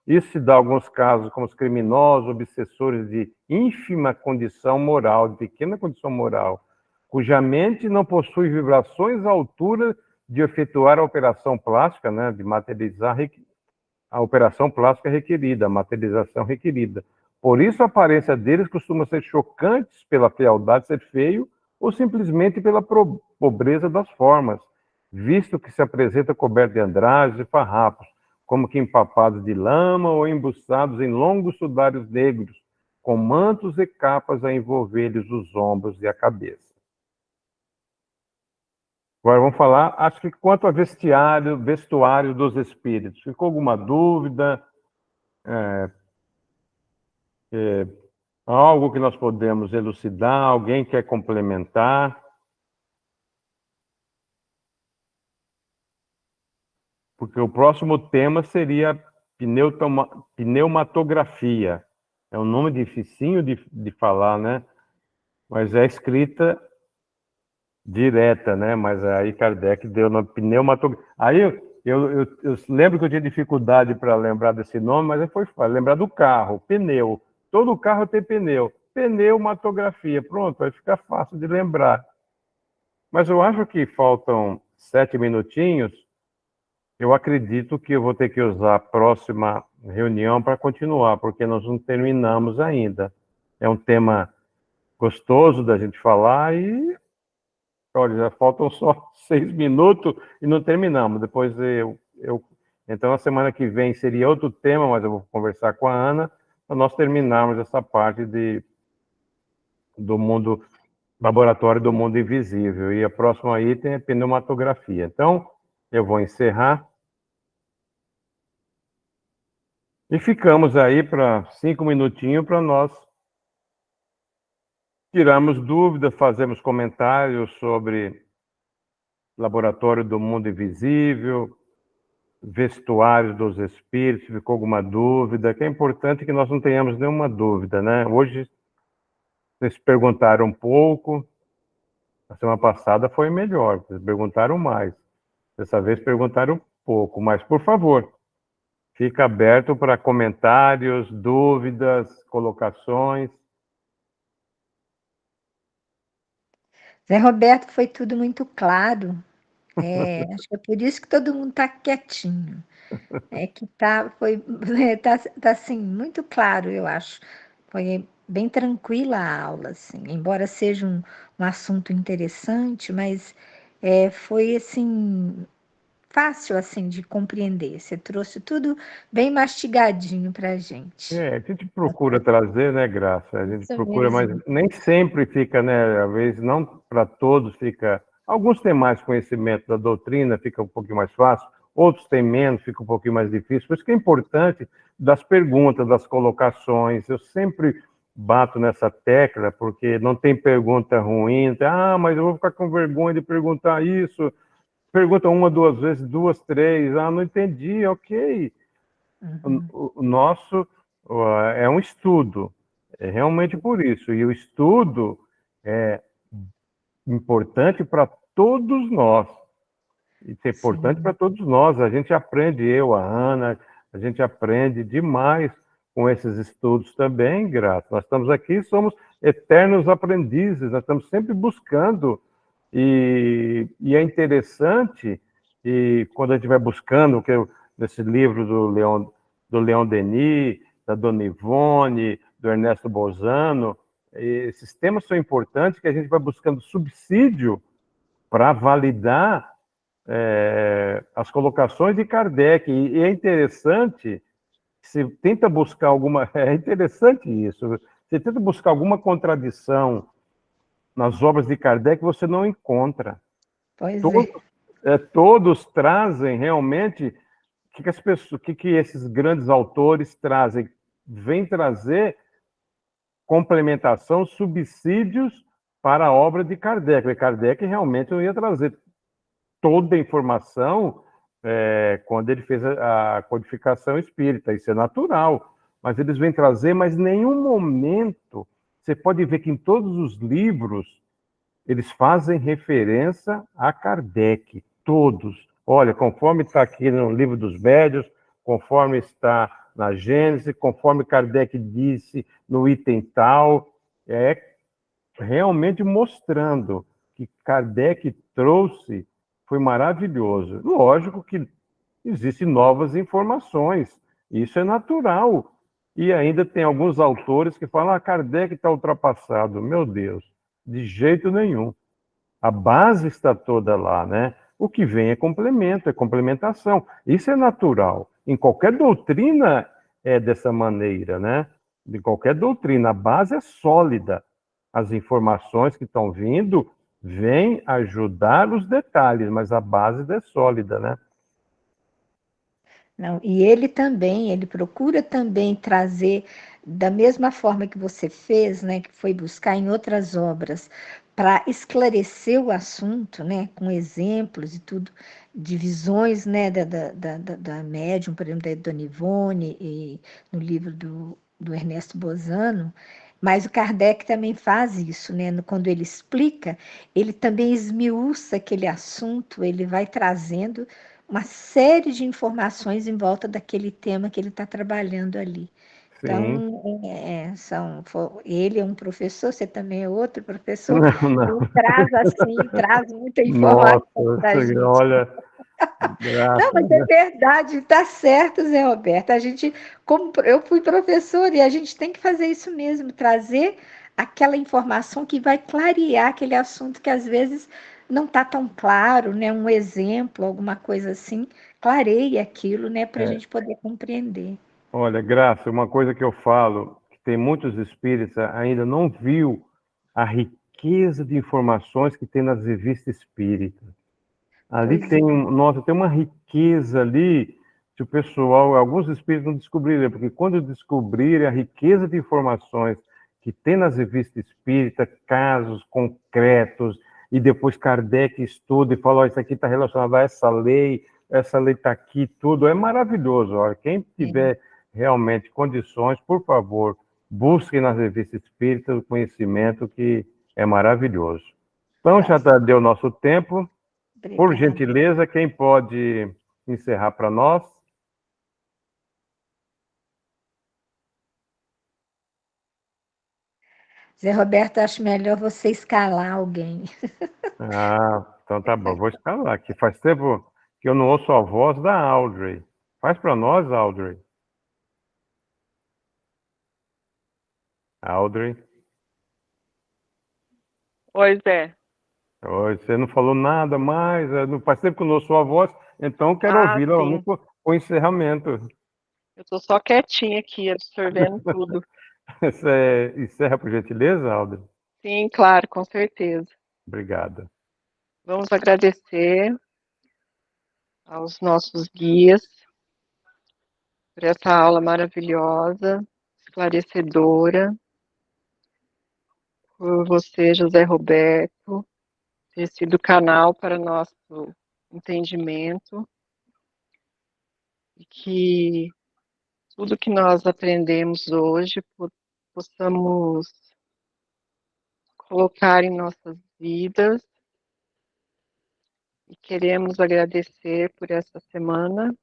Speaker 3: isso se dá alguns casos como os criminosos, obsessores de ínfima condição moral, de pequena condição moral, cuja mente não possui vibrações à altura de efetuar a operação plástica, né, de materializar a operação plástica requerida, a materialização requerida. Por isso, a aparência deles costuma ser chocante pela fealdade ser feio ou simplesmente pela pobreza das formas, visto que se apresenta coberto de andrajos e farrapos, como que empapados de lama ou embuçados em longos sudários negros, com mantos e capas a envolver-lhes os ombros e a cabeça. Agora vamos falar, acho que quanto a vestuário dos espíritos. Ficou alguma dúvida? Algo que nós podemos elucidar? Alguém quer complementar? Porque o próximo tema seria pneumatografia. É um nome dificinho de falar, né? Mas é escrita direta, né? Mas aí Kardec deu no pneumatografia. Aí eu lembro que eu tinha dificuldade para lembrar desse nome, mas foi fácil. Lembrar do carro, pneu. Todo carro tem pneu. Pneumatografia. Pronto, vai ficar fácil de lembrar. Mas eu acho que faltam 7 minutinhos. Eu acredito que eu vou ter que usar a próxima reunião para continuar, porque nós não terminamos ainda. É um tema gostoso da gente falar e, olha, já faltam só 6 minutos e não terminamos. Depois então, a semana que vem seria outro tema, mas eu vou conversar com a Ana para nós terminarmos essa parte do mundo, laboratório do mundo invisível. E a próxima item é pneumatografia. Então, eu vou encerrar. E ficamos aí para 5 minutinhos para nós tirarmos dúvidas, fazermos comentários sobre laboratório do mundo invisível, vestuário dos espíritos, ficou alguma dúvida, que é importante que nós não tenhamos nenhuma dúvida, né? Hoje, vocês perguntaram um pouco, a semana passada foi melhor, vocês perguntaram mais. Dessa vez perguntaram pouco, mas, por favor, fica aberto para comentários, dúvidas, colocações.
Speaker 5: Zé Roberto, foi tudo muito claro. Acho que é por isso que todo mundo está quietinho. É que tá assim, muito claro, eu acho. Foi bem tranquila a aula, assim, embora seja um assunto interessante, mas foi assim, fácil assim de compreender. Você trouxe tudo bem mastigadinho para a gente.
Speaker 3: A gente procura trazer, né, Graça? A gente
Speaker 5: Isso
Speaker 3: procura, mas
Speaker 5: mesmo.
Speaker 3: nem sempre fica, né? Às vezes não para todos fica. Alguns têm mais conhecimento da doutrina, fica um pouquinho mais fácil. Outros têm menos, fica um pouquinho mais difícil. Por isso que é importante das perguntas, das colocações. Eu sempre bato nessa tecla, porque não tem pergunta ruim. Mas eu vou ficar com vergonha de perguntar isso. Pergunta uma, duas vezes, duas, três. Não entendi, ok.
Speaker 5: Uhum.
Speaker 3: O nosso é um estudo, é realmente por isso. E o estudo é importante para todos nós. Isso é importante
Speaker 5: Sim.
Speaker 3: para todos nós. A gente aprende, eu, a Ana, a gente aprende demais com esses estudos também, Graça. Nós estamos aqui, somos eternos aprendizes, nós estamos sempre buscando. E é interessante, e quando a gente vai buscando, nesse livro do Leon Denis, da Dona Ivone, do Ernesto Bozano, esses temas são importantes, que a gente vai buscando subsídio para validar as colocações de Kardec. E é interessante, você tenta buscar alguma... É interessante isso. Você tenta buscar alguma contradição nas obras de Kardec, você não encontra.
Speaker 5: Pois
Speaker 3: Todos, todos trazem realmente que esses grandes autores trazem. Vêm trazer complementação, subsídios para a obra de Kardec. E Kardec realmente não ia trazer toda a informação quando ele fez a codificação espírita. Isso é natural. Mas eles vêm trazer, mas em nenhum momento você pode ver que em todos os livros eles fazem referência a Kardec, todos. Olha, conforme está aqui no Livro dos Médiuns, conforme está na Gênesis, conforme Kardec disse no item tal, realmente mostrando que Kardec trouxe, foi maravilhoso. Lógico que existem novas informações, isso é natural. E ainda tem alguns autores que falam, Kardec está ultrapassado. Meu Deus, de jeito nenhum. A base está toda lá, né? O que vem é complemento, é complementação. Isso é natural. Em qualquer doutrina é dessa maneira, né? De qualquer doutrina, a base é sólida. As informações que estão vindo vêm ajudar os detalhes, mas a base é sólida, né?
Speaker 5: Não, e ele também, ele procura também trazer, da mesma forma que você fez, né, que foi buscar em outras obras, para esclarecer o assunto, né, com exemplos e tudo, de visões, né, da médium, por exemplo, da Dona Ivone, e no livro do Ernesto Bozano, mas o Kardec também faz isso, né, quando ele explica, ele também esmiuça aquele assunto, ele vai trazendo uma série de informações em volta daquele tema que ele está trabalhando ali.
Speaker 3: Sim.
Speaker 5: Então, ele é um professor, você também é outro professor,
Speaker 3: Não,
Speaker 5: ele
Speaker 3: não.
Speaker 5: traz assim, traz muita informação
Speaker 3: Nossa,
Speaker 5: para a gente.
Speaker 3: olha,
Speaker 5: Não,
Speaker 3: graças.
Speaker 5: mas é verdade, está certo, Zé Roberto. Eu fui professora e a gente tem que fazer isso mesmo, trazer aquela informação que vai clarear aquele assunto que às vezes não está tão claro, né? Um exemplo, alguma coisa assim, clareie aquilo, né? Para a gente poder compreender.
Speaker 3: Olha, Graça, uma coisa que eu falo, que tem muitos espíritos ainda não viu a riqueza de informações que tem nas revistas espíritas. Ali
Speaker 5: Pois
Speaker 3: tem,
Speaker 5: é.
Speaker 3: nossa, tem uma riqueza ali que o pessoal, alguns espíritos não descobriram, porque quando descobrirem a riqueza de informações que tem nas revistas espíritas, casos concretos, e depois Kardec estuda e fala, ó, isso aqui está relacionado a essa lei está aqui, tudo, é maravilhoso. Olha, quem tiver realmente condições, por favor, busquem nas revistas espíritas o conhecimento que é maravilhoso. Então, já deu nosso tempo. Por
Speaker 5: Obrigada.
Speaker 3: gentileza, quem pode encerrar para nós?
Speaker 5: Zé Roberto, acho melhor você escalar alguém.
Speaker 3: Então tá bom, vou escalar aqui. Faz tempo que eu não ouço a voz da Audrey. Faz para nós, Audrey. Audrey.
Speaker 7: Oi, Zé.
Speaker 3: Oi, você não falou nada mais, não faz tempo que eu não ouço a voz, então eu quero ouvi-la
Speaker 7: Sim.
Speaker 3: o encerramento.
Speaker 7: Eu tô só quietinha aqui, absorvendo tudo.
Speaker 3: Você encerra, por gentileza, Audrey?
Speaker 7: Sim, claro, com certeza.
Speaker 3: Obrigado.
Speaker 7: Vamos agradecer aos nossos guias por essa aula maravilhosa, esclarecedora, por você, José Roberto, ter sido canal para nosso entendimento, e que tudo que nós aprendemos hoje possamos colocar em nossas vidas, e queremos agradecer por essa semana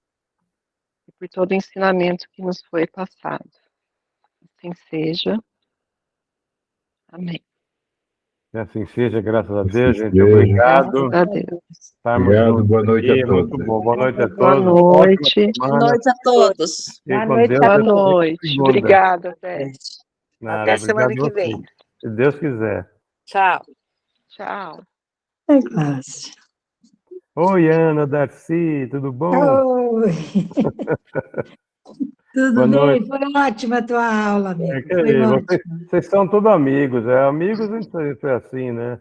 Speaker 7: e por todo o ensinamento que nos foi passado. Assim seja. Amém.
Speaker 3: Que assim seja, graças a Deus, gente.
Speaker 2: seja.
Speaker 3: Obrigado.
Speaker 7: Graças a Deus.
Speaker 3: Estarmos
Speaker 2: Obrigado,
Speaker 3: juntos
Speaker 2: boa noite
Speaker 3: aqui.
Speaker 2: a todos.
Speaker 3: Muito bom. Boa noite a todos.
Speaker 7: Boa noite.
Speaker 3: Boa
Speaker 8: noite a todos.
Speaker 3: Fique
Speaker 5: Boa
Speaker 3: com
Speaker 5: noite.
Speaker 3: Deus.
Speaker 7: Boa
Speaker 3: Até
Speaker 7: noite.
Speaker 3: segunda.
Speaker 7: Obrigada, Zé.
Speaker 3: Nada,
Speaker 1: Até semana
Speaker 3: obrigado
Speaker 1: que
Speaker 3: a
Speaker 1: vem.
Speaker 3: vocês. Se Deus quiser.
Speaker 1: Tchau.
Speaker 7: Tchau.
Speaker 3: Oi, Ana, Darcy, tudo bom?
Speaker 9: Oi. Tudo
Speaker 3: Boa
Speaker 9: bem?
Speaker 3: noite.
Speaker 9: Foi ótima a tua aula, amigo.
Speaker 3: Que
Speaker 9: Foi
Speaker 3: vocês,
Speaker 9: ótimo.
Speaker 3: vocês são todos amigos, amigos a gente foi assim, né?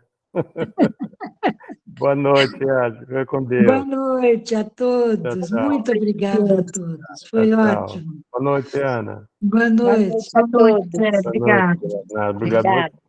Speaker 3: Boa noite, Ana. Fica com Deus.
Speaker 9: Boa noite a todos.
Speaker 3: Tchau, tchau.
Speaker 9: Muito obrigada a todos. Foi
Speaker 3: Tchau, tchau.
Speaker 9: ótimo.
Speaker 3: Boa noite, Ana.
Speaker 9: Boa noite.
Speaker 5: a todos.
Speaker 3: Boa noite.
Speaker 4: Obrigada.
Speaker 3: Nada, obrigado a
Speaker 5: Obrigada.
Speaker 3: você.